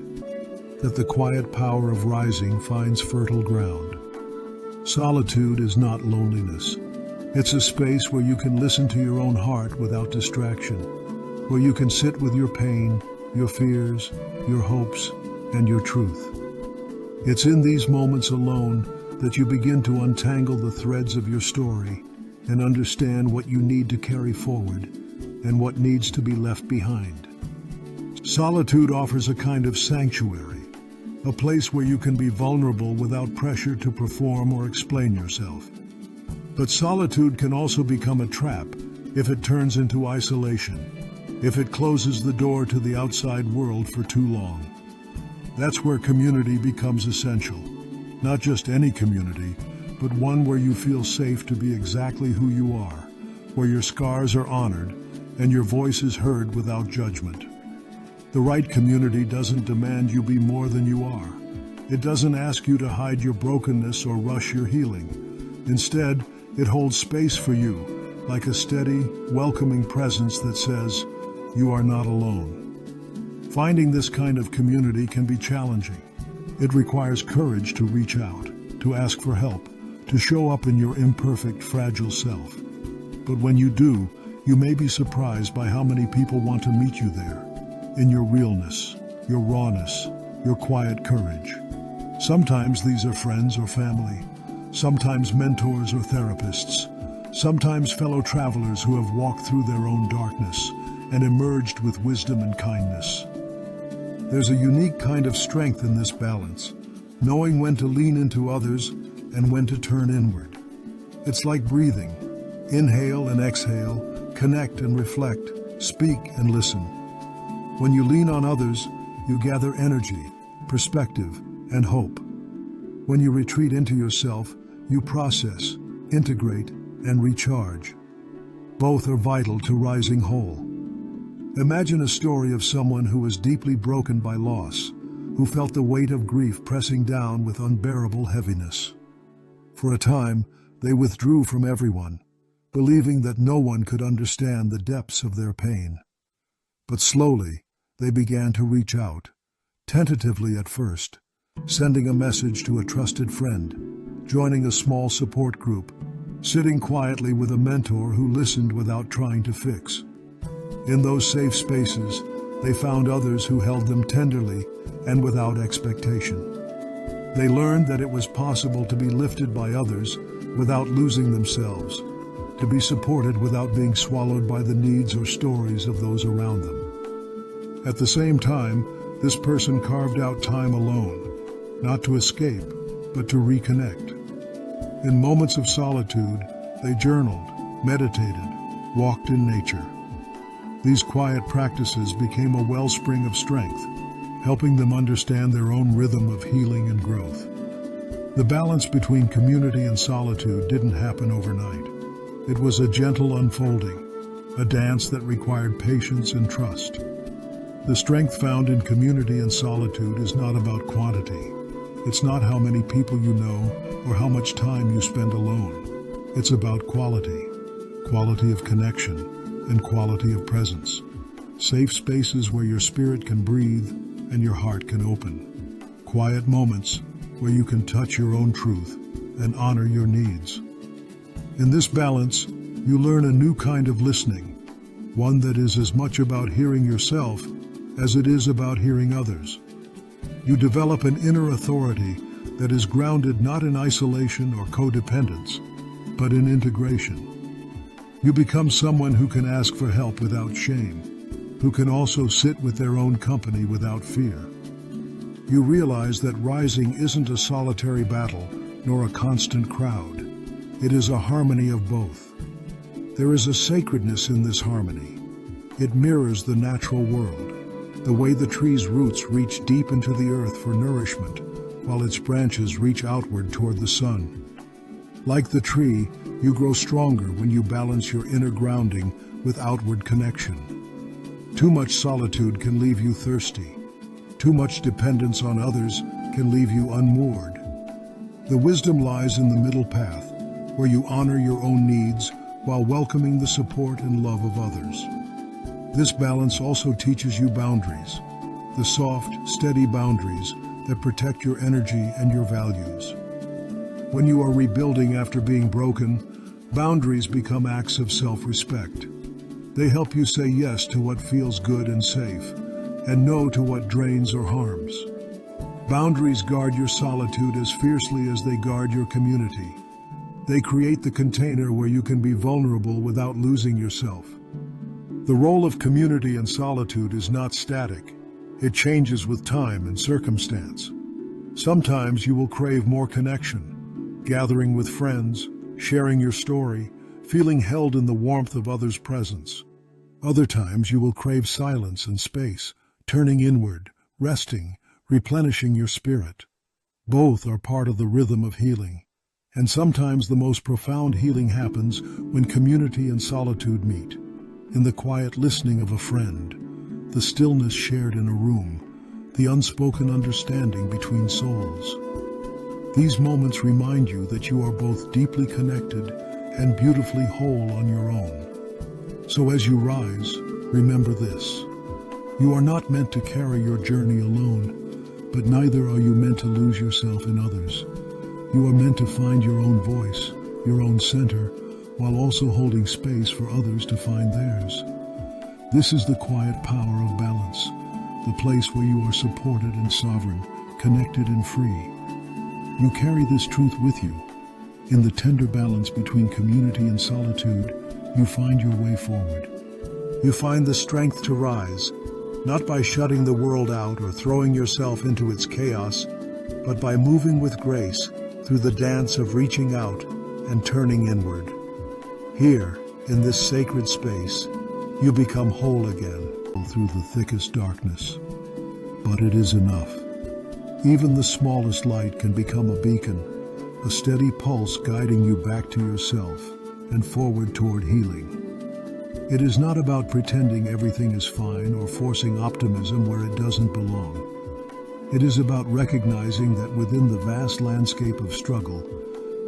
That the quiet power of rising finds fertile ground. Solitude is not loneliness. It's a space where you can listen to your own heart without distraction, where you can sit with your pain, your fears, your hopes, and your truth. It's in these moments alone that you begin to untangle the threads of your story and understand what you need to carry forward and what needs to be left behind. Solitude offers a kind of sanctuary, a place where you can be vulnerable without pressure to perform or explain yourself. But solitude can also become a trap if it turns into isolation, if it closes the door to the outside world for too long. That's where community becomes essential. Not just any community, but one where you feel safe to be exactly who you are, where your scars are honored and your voice is heard without judgment. The right community doesn't demand you be more than you are. It doesn't ask you to hide your brokenness or rush your healing. Instead, it holds space for you, like a steady, welcoming presence that says, "You are not alone." Finding this kind of community can be challenging. It requires courage to reach out, to ask for help, to show up in your imperfect, fragile self. But when you do, you may be surprised by how many people want to meet you there, in your realness, your rawness, your quiet courage. Sometimes these are friends or family, sometimes mentors or therapists, sometimes fellow travelers who have walked through their own darkness and emerged with wisdom and kindness. There's a unique kind of strength in this balance, knowing when to lean into others and when to turn inward. It's like breathing. Inhale and exhale, connect and reflect, speak and listen. When you lean on others, you gather energy, perspective, and hope. When you retreat into yourself, you process, integrate, and recharge. Both are vital to rising whole. Imagine a story of someone who was deeply broken by loss, who felt the weight of grief pressing down with unbearable heaviness. For a time, they withdrew from everyone, believing that no one could understand the depths of their pain. But slowly, they began to reach out, tentatively at first, sending a message to a trusted friend, joining a small support group, sitting quietly with a mentor who listened without trying to fix. In those safe spaces, they found others who held them tenderly and without expectation. They learned that it was possible to be lifted by others without losing themselves, to be supported without being swallowed by the needs or stories of those around them. At the same time, this person carved out time alone, not to escape, but to reconnect. In moments of solitude, they journaled, meditated, walked in nature. These quiet practices became a wellspring of strength, helping them understand their own rhythm of healing and growth. The balance between community and solitude didn't happen overnight. It was a gentle unfolding, a dance that required patience and trust. The strength found in community and solitude is not about quantity. It's not how many people you know or how much time you spend alone. It's about quality of connection and quality of presence. Safe spaces where your spirit can breathe and your heart can open. Quiet moments where you can touch your own truth and honor your needs. In this balance, you learn a new kind of listening, one that is as much about hearing yourself as it is about hearing others. You develop an inner authority that is grounded not in isolation or codependence, but in integration. You become someone who can ask for help without shame, who can also sit with their own company without fear. You realize that rising isn't a solitary battle nor a constant crowd. It is a harmony of both. There is a sacredness in this harmony. It mirrors the natural world, the way the tree's roots reach deep into the earth for nourishment, while its branches reach outward toward the sun. Like the tree, you grow stronger when you balance your inner grounding with outward connection. Too much solitude can leave you thirsty. Too much dependence on others can leave you unmoored. The wisdom lies in the middle path, where you honor your own needs while welcoming the support and love of others. This balance also teaches you boundaries, the soft, steady boundaries that protect your energy and your values. When you are rebuilding after being broken, boundaries become acts of self-respect. They help you say yes to what feels good and safe, and no to what drains or harms. Boundaries guard your solitude as fiercely as they guard your community. They create the container where you can be vulnerable without losing yourself. The role of community and solitude is not static. It changes with time and circumstance. Sometimes you will crave more connection, gathering with friends, sharing your story, feeling held in the warmth of others' presence. Other times you will crave silence and space, turning inward, resting, replenishing your spirit. Both are part of the rhythm of healing. And sometimes the most profound healing happens when community and solitude meet. In the quiet listening of a friend, the stillness shared in a room, the unspoken understanding between souls. These moments remind you that you are both deeply connected and beautifully whole on your own. So as you rise, remember this. You are not meant to carry your journey alone, but neither are you meant to lose yourself in others. You are meant to find your own voice, your own center, while also holding space for others to find theirs. This is the quiet power of balance, the place where you are supported and sovereign, connected and free. You carry this truth with you. In the tender balance between community and solitude, you find your way forward. You find the strength to rise, not by shutting the world out or throwing yourself into its chaos, but by moving with grace through the dance of reaching out and turning inward. Here, in this sacred space, you become whole again through the thickest darkness. But it is enough. Even the smallest light can become a beacon, a steady pulse guiding you back to yourself and forward toward healing. It is not about pretending everything is fine or forcing optimism where it doesn't belong. It is about recognizing that within the vast landscape of struggle,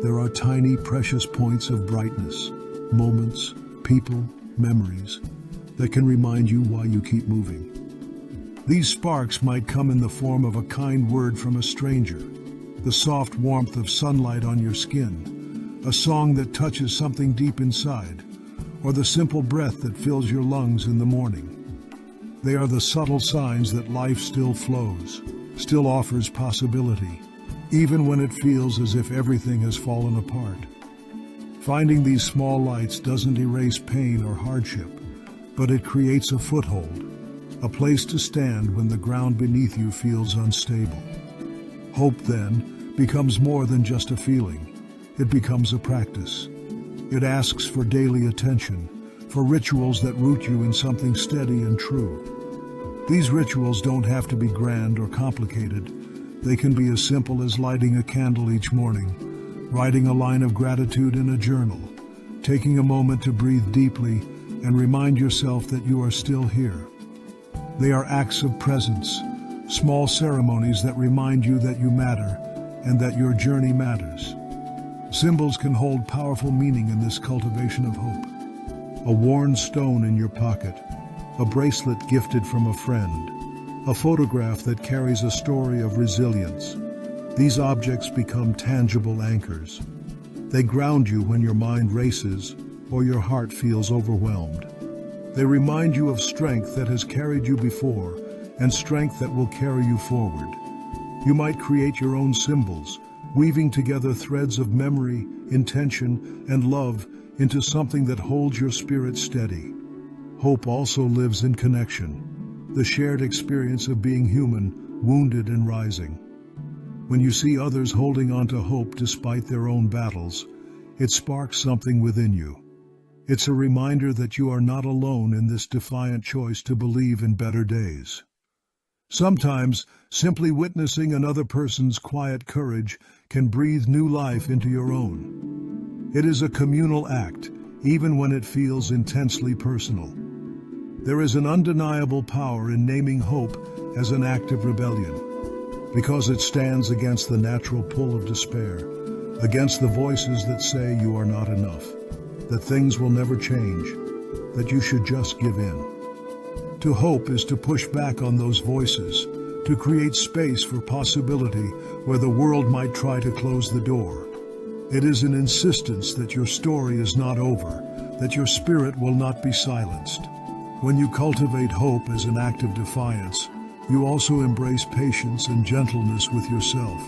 there are tiny, precious points of brightness, moments, people, memories that can remind you why you keep moving. These sparks might come in the form of a kind word from a stranger, the soft warmth of sunlight on your skin, a song that touches something deep inside, or the simple breath that fills your lungs in the morning. They are the subtle signs that life still flows, still offers possibility, even when it feels as if everything has fallen apart. Finding these small lights doesn't erase pain or hardship, but it creates a foothold, a place to stand when the ground beneath you feels unstable. Hope, then, becomes more than just a feeling. It becomes a practice. It asks for daily attention, for rituals that root you in something steady and true. These rituals don't have to be grand or complicated. They can be as simple as lighting a candle each morning, writing a line of gratitude in a journal, taking a moment to breathe deeply and remind yourself that you are still here. They are acts of presence, small ceremonies that remind you that you matter and that your journey matters. Symbols can hold powerful meaning in this cultivation of hope. A worn stone in your pocket, a bracelet gifted from a friend, a photograph that carries a story of resilience. These objects become tangible anchors. They ground you when your mind races or your heart feels overwhelmed. They remind you of strength that has carried you before and strength that will carry you forward. You might create your own symbols, weaving together threads of memory, intention, and love into something that holds your spirit steady. Hope also lives in connection, the shared experience of being human, wounded and rising. When you see others holding on to hope despite their own battles, it sparks something within you. It's a reminder that you are not alone in this defiant choice to believe in better days. Sometimes, simply witnessing another person's quiet courage can breathe new life into your own. It is a communal act, even when it feels intensely personal. There is an undeniable power in naming hope as an act of rebellion, because it stands against the natural pull of despair, against the voices that say you are not enough, that things will never change, that you should just give in. To hope is to push back on those voices, to create space for possibility where the world might try to close the door. It is an insistence that your story is not over, that your spirit will not be silenced. When you cultivate hope as an act of defiance, you also embrace patience and gentleness with yourself.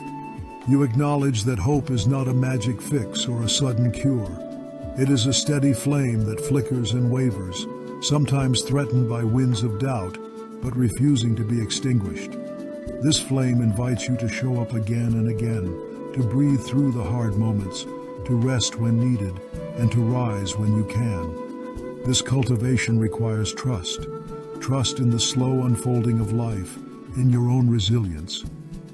You acknowledge that hope is not a magic fix or a sudden cure. It is a steady flame that flickers and wavers, sometimes threatened by winds of doubt, but refusing to be extinguished. This flame invites you to show up again and again, to breathe through the hard moments, to rest when needed, and to rise when you can. This cultivation requires trust. Trust in the slow unfolding of life, in your own resilience,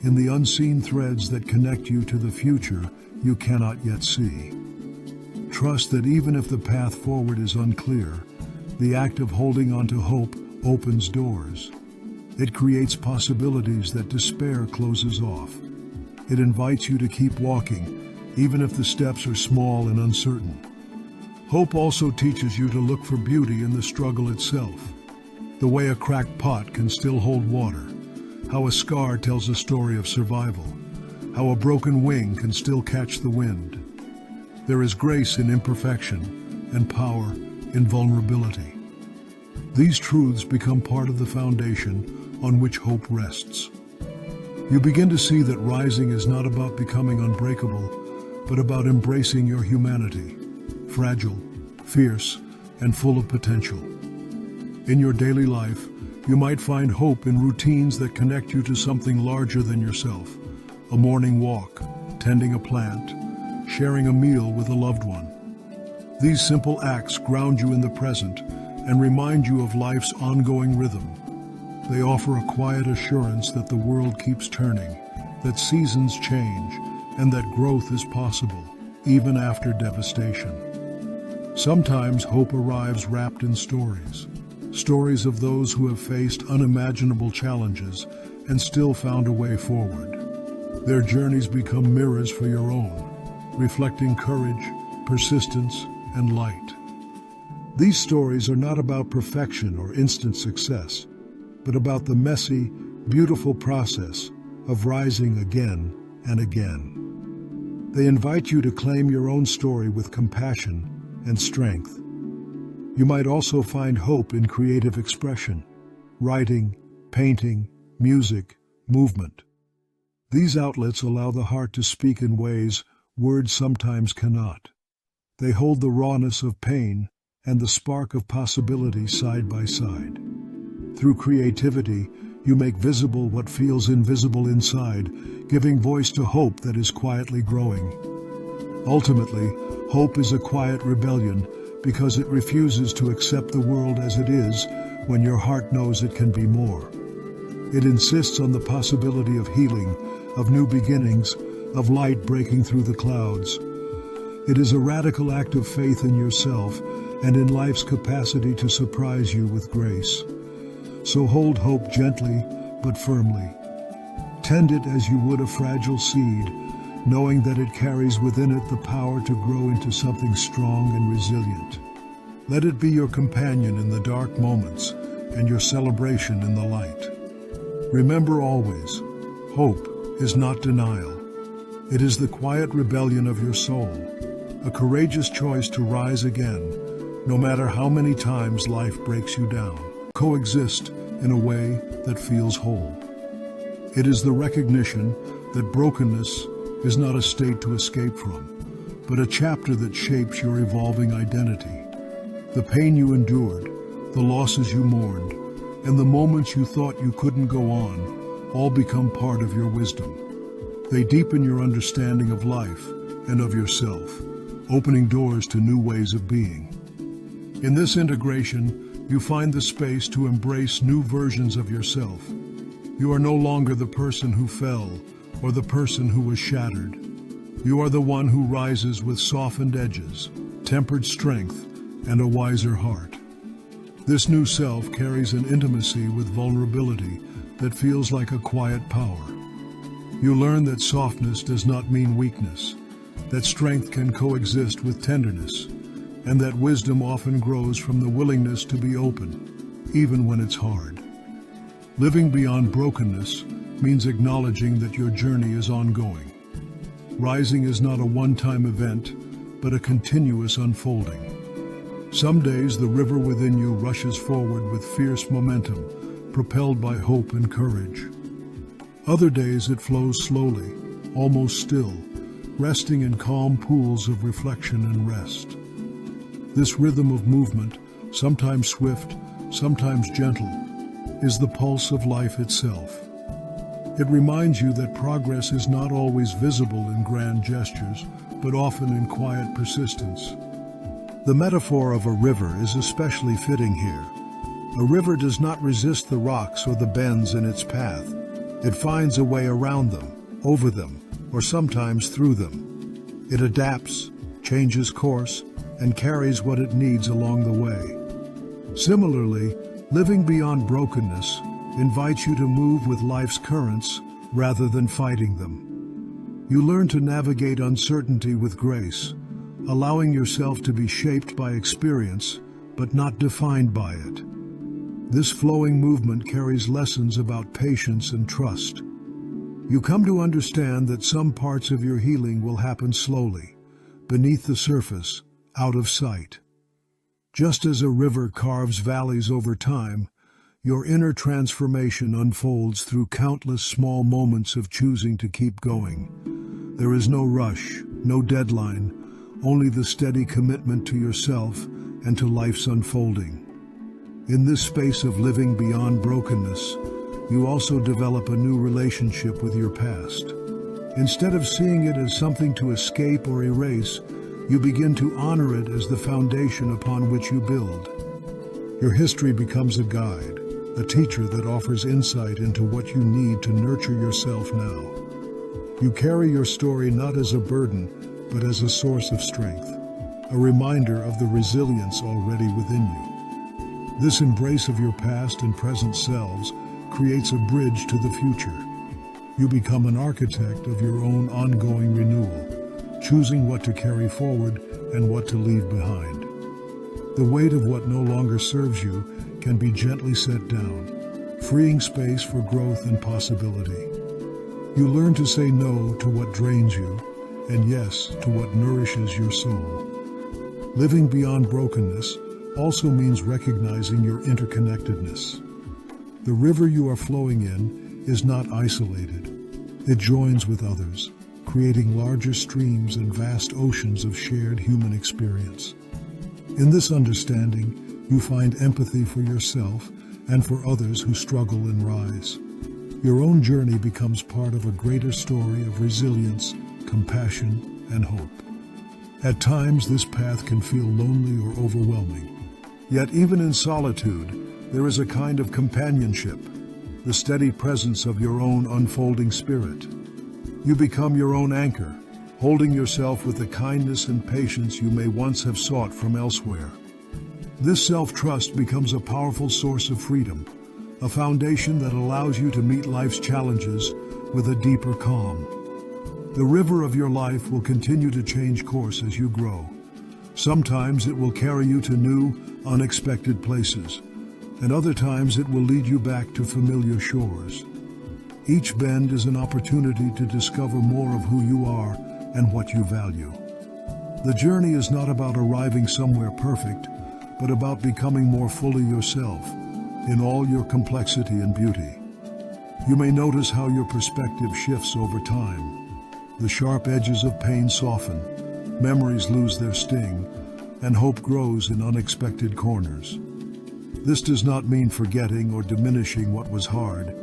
in the unseen threads that connect you to the future you cannot yet see. Trust that even if the path forward is unclear, the act of holding on to hope opens doors. It creates possibilities that despair closes off. It invites you to keep walking, even if the steps are small and uncertain. Hope also teaches you to look for beauty in the struggle itself. The way a cracked pot can still hold water, how a scar tells a story of survival, how a broken wing can still catch the wind. There is grace in imperfection and power in vulnerability. These truths become part of the foundation on which hope rests. You begin to see that rising is not about becoming unbreakable, but about embracing your humanity, fragile, fierce, and full of potential. In your daily life, you might find hope in routines that connect you to something larger than yourself. A morning walk, tending a plant, sharing a meal with a loved one. These simple acts ground you in the present and remind you of life's ongoing rhythm. They offer a quiet assurance that the world keeps turning, that seasons change, and that growth is possible, even after devastation. Sometimes hope arrives wrapped in stories. Stories of those who have faced unimaginable challenges and still found a way forward. Their journeys become mirrors for your own, reflecting courage, persistence, and light. These stories are not about perfection or instant success, but about the messy, beautiful process of rising again and again. They invite you to claim your own story with compassion and strength. You might also find hope in creative expression, writing, painting, music, movement. These outlets allow the heart to speak in ways words sometimes cannot. They hold the rawness of pain and the spark of possibility side by side. Through creativity, you make visible what feels invisible inside, giving voice to hope that is quietly growing. Ultimately, hope is a quiet rebellion because it refuses to accept the world as it is when your heart knows it can be more. It insists on the possibility of healing, of new beginnings, of light breaking through the clouds. It is a radical act of faith in yourself and in life's capacity to surprise you with grace. So hold hope gently but firmly. Tend it as you would a fragile seed, knowing that it carries within it the power to grow into something strong and resilient. Let it be your companion in the dark moments and your celebration in the light. Remember always, hope is not denial. It is the quiet rebellion of your soul, a courageous choice to rise again, no matter how many times life breaks you down. Coexist in a way that feels whole. It is the recognition that brokenness is not a state to escape from, but a chapter that shapes your evolving identity. The pain you endured, the losses you mourned, and the moments you thought you couldn't go on, all become part of your wisdom. They deepen your understanding of life and of yourself, opening doors to new ways of being. In this integration, you find the space to embrace new versions of yourself. You are no longer the person who fell or the person who was shattered. You are the one who rises with softened edges, tempered strength, and a wiser heart. This new self carries an intimacy with vulnerability that feels like a quiet power. You learn that softness does not mean weakness, that strength can coexist with tenderness, and that wisdom often grows from the willingness to be open, even when it's hard. Living beyond brokenness means acknowledging that your journey is ongoing. Rising is not a one-time event, but a continuous unfolding. Some days the river within you rushes forward with fierce momentum, propelled by hope and courage. Other days it flows slowly, almost still, resting in calm pools of reflection and rest. This rhythm of movement, sometimes swift, sometimes gentle, is the pulse of life itself. It reminds you that progress is not always visible in grand gestures, but often in quiet persistence. The metaphor of a river is especially fitting here. A river does not resist the rocks or the bends in its path. It finds a way around them, over them, or sometimes through them. It adapts, changes course, and carries what it needs along the way. Similarly, living beyond brokenness invites you to move with life's currents rather than fighting them. You learn to navigate uncertainty with grace, allowing yourself to be shaped by experience, but not defined by it. This flowing movement carries lessons about patience and trust. You come to understand that some parts of your healing will happen slowly, beneath the surface, out of sight. Just as a river carves valleys over time, your inner transformation unfolds through countless small moments of choosing to keep going. There is no rush, no deadline, only the steady commitment to yourself and to life's unfolding. In this space of living beyond brokenness, you also develop a new relationship with your past. Instead of seeing it as something to escape or erase, you begin to honor it as the foundation upon which you build. Your history becomes a guide, a teacher that offers insight into what you need to nurture yourself now. You carry your story not as a burden, but as a source of strength, a reminder of the resilience already within you. This embrace of your past and present selves creates a bridge to the future. You become an architect of your own ongoing renewal, choosing what to carry forward and what to leave behind. The weight of what no longer serves you can be gently set down, freeing space for growth and possibility. You learn to say no to what drains you and yes, to what nourishes your soul. Living beyond brokenness also means recognizing your interconnectedness. The river you are flowing in is not isolated. It joins with others, creating larger streams and vast oceans of shared human experience. In this understanding, you find empathy for yourself and for others who struggle and rise. Your own journey becomes part of a greater story of resilience, compassion, and hope. At times, this path can feel lonely or overwhelming. Yet even in solitude, there is a kind of companionship, the steady presence of your own unfolding spirit. You become your own anchor, holding yourself with the kindness and patience you may once have sought from elsewhere. This self-trust becomes a powerful source of freedom, a foundation that allows you to meet life's challenges with a deeper calm. The river of your life will continue to change course as you grow. Sometimes it will carry you to new, unexpected places, and other times it will lead you back to familiar shores. Each bend is an opportunity to discover more of who you are and what you value. The journey is not about arriving somewhere perfect, but about becoming more fully yourself, in all your complexity and beauty. You may notice how your perspective shifts over time. The sharp edges of pain soften, memories lose their sting, and hope grows in unexpected corners. This does not mean forgetting or diminishing what was hard,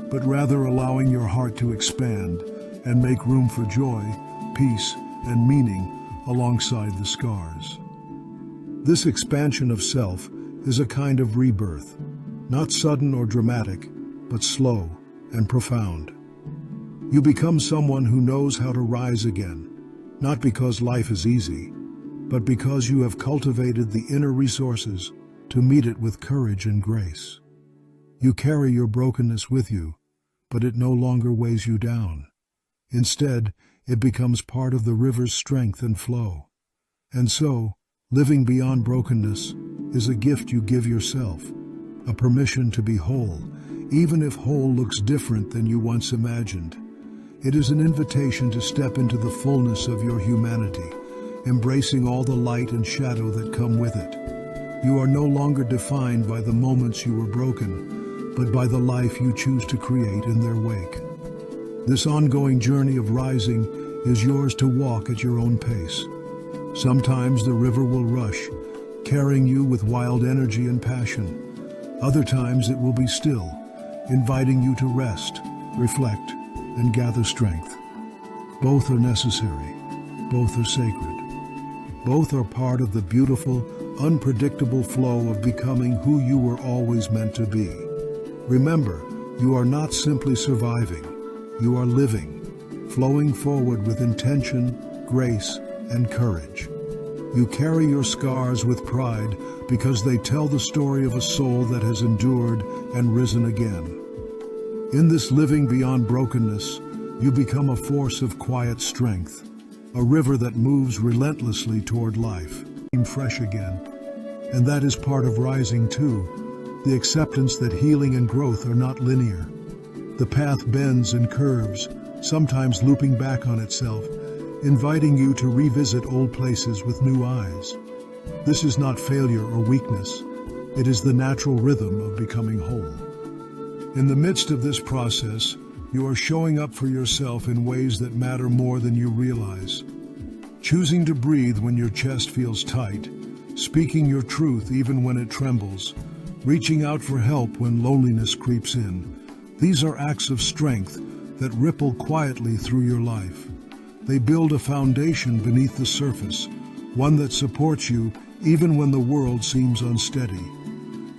but rather allowing your heart to expand and make room for joy, peace, and meaning alongside the scars. This expansion of self is a kind of rebirth, not sudden or dramatic, but slow and profound. You become someone who knows how to rise again, not because life is easy, but because you have cultivated the inner resources to meet it with courage and grace. You carry your brokenness with you, but it no longer weighs you down. Instead, it becomes part of the river's strength and flow. And so, living beyond brokenness is a gift you give yourself, a permission to be whole, even if whole looks different than you once imagined. It is an invitation to step into the fullness of your humanity, embracing all the light and shadow that come with it. You are no longer defined by the moments you were broken, but by the life you choose to create in their wake. This ongoing journey of rising is yours to walk at your own pace. Sometimes the river will rush, carrying you with wild energy and passion. Other times it will be still, inviting you to rest, reflect, and gather strength. Both are necessary. Both are sacred. Both are part of the beautiful, unpredictable flow of becoming who you were always meant to be. Remember, you are not simply surviving. You are living, flowing forward with intention, grace, and courage. You carry your scars with pride because they tell the story of a soul that has endured and risen again. In this living beyond brokenness, you become a force of quiet strength, a river that moves relentlessly toward life, fresh again. And that is part of rising too, the acceptance that healing and growth are not linear. The path bends and curves, sometimes looping back on itself, inviting you to revisit old places with new eyes. This is not failure or weakness. It is the natural rhythm of becoming whole. In the midst of this process, you are showing up for yourself in ways that matter more than you realize. Choosing to breathe when your chest feels tight, speaking your truth even when it trembles, reaching out for help when loneliness creeps in. These are acts of strength that ripple quietly through your life. They build a foundation beneath the surface, one that supports you even when the world seems unsteady.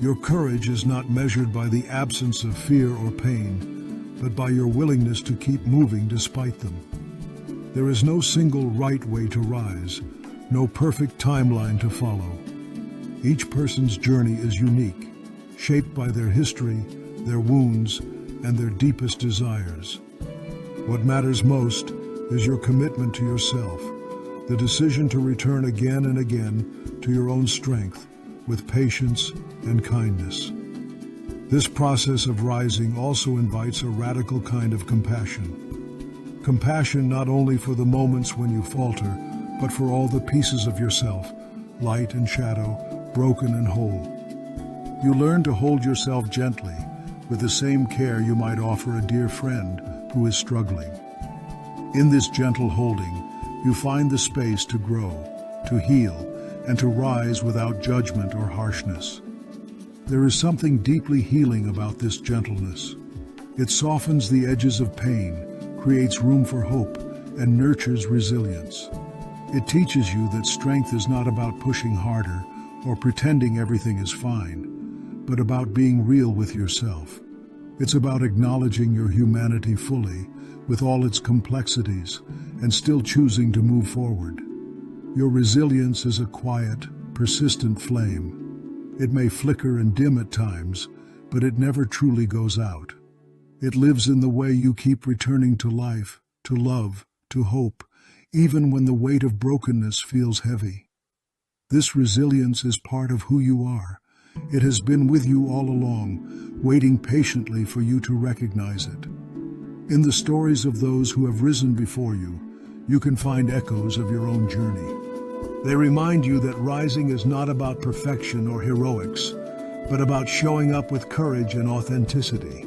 Your courage is not measured by the absence of fear or pain, but by your willingness to keep moving despite them. There is no single right way to rise, no perfect timeline to follow. Each person's journey is unique, shaped by their history, their wounds, and their deepest desires. What matters most is your commitment to yourself, the decision to return again and again to your own strength with patience and kindness. This process of rising also invites a radical kind of compassion. Compassion not only for the moments when you falter, but for all the pieces of yourself, light and shadow, broken and whole. You learn to hold yourself gently, with the same care you might offer a dear friend who is struggling. In this gentle holding, you find the space to grow, to heal, and to rise without judgment or harshness. There is something deeply healing about this gentleness. It softens the edges of pain, creates room for hope, and nurtures resilience. It teaches you that strength is not about pushing harder or pretending everything is fine, but about being real with yourself. It's about acknowledging your humanity fully, with all its complexities, and still choosing to move forward. Your resilience is a quiet, persistent flame. It may flicker and dim at times, but it never truly goes out. It lives in the way you keep returning to life, to love, to hope, even when the weight of brokenness feels heavy. This resilience is part of who you are. It has been with you all along, waiting patiently for you to recognize it. In the stories of those who have risen before you, you can find echoes of your own journey. They remind you that rising is not about perfection or heroics, but about showing up with courage and authenticity.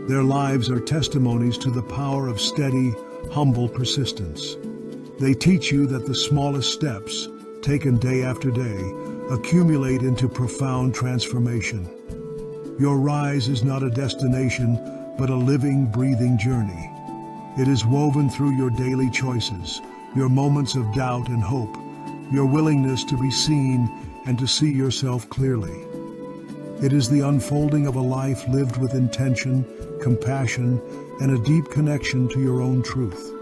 Their lives are testimonies to the power of steady, humble persistence. They teach you that the smallest steps, taken day after day, accumulate into profound transformation. Your rise is not a destination, but a living, breathing journey. It is woven through your daily choices, your moments of doubt and hope, your willingness to be seen and to see yourself clearly. It is the unfolding of a life lived with intention, compassion, and a deep connection to your own truth.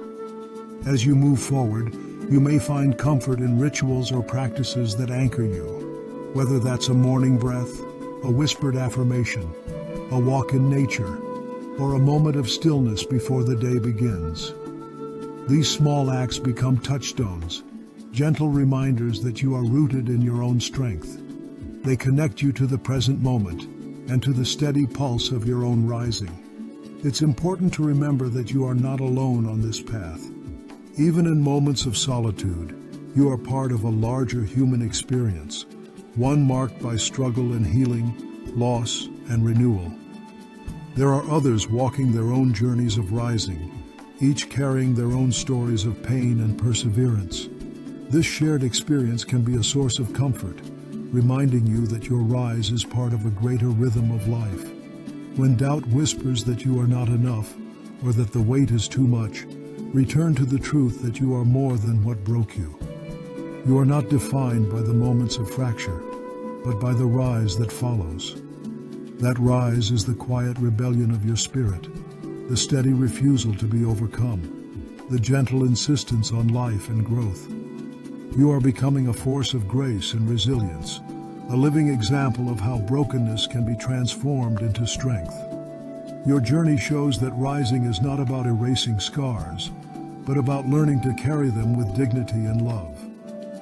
As you move forward, you may find comfort in rituals or practices that anchor you, whether that's a morning breath, a whispered affirmation, a walk in nature, or a moment of stillness before the day begins. These small acts become touchstones, gentle reminders that you are rooted in your own strength. They connect you to the present moment and to the steady pulse of your own rising. It's important to remember that you are not alone on this path. Even in moments of solitude, you are part of a larger human experience, one marked by struggle and healing, loss and renewal. There are others walking their own journeys of rising, each carrying their own stories of pain and perseverance. This shared experience can be a source of comfort, reminding you that your rise is part of a greater rhythm of life. When doubt whispers that you are not enough, or that the weight is too much, return to the truth that you are more than what broke you. You are not defined by the moments of fracture, but by the rise that follows. That rise is the quiet rebellion of your spirit, the steady refusal to be overcome, the gentle insistence on life and growth. You are becoming a force of grace and resilience, a living example of how brokenness can be transformed into strength. Your journey shows that rising is not about erasing scars, but about learning to carry them with dignity and love.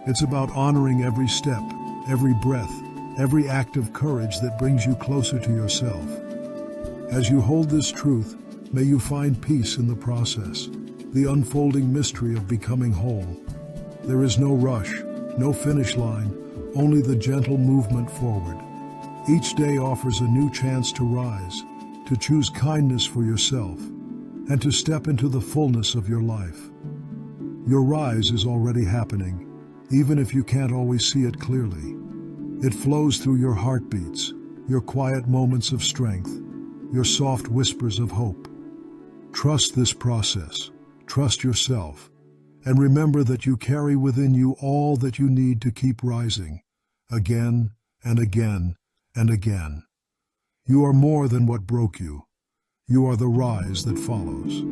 It's about honoring every step, every breath, every act of courage that brings you closer to yourself. As you hold this truth, may you find peace in the process, the unfolding mystery of becoming whole. There is no rush, no finish line, only the gentle movement forward. Each day offers a new chance to rise, to choose kindness for yourself, and to step into the fullness of your life. Your rise is already happening, even if you can't always see it clearly. It flows through your heartbeats, your quiet moments of strength, your soft whispers of hope. Trust this process, trust yourself, and remember that you carry within you all that you need to keep rising, again and again and again. You are more than what broke you. You are the rise that follows.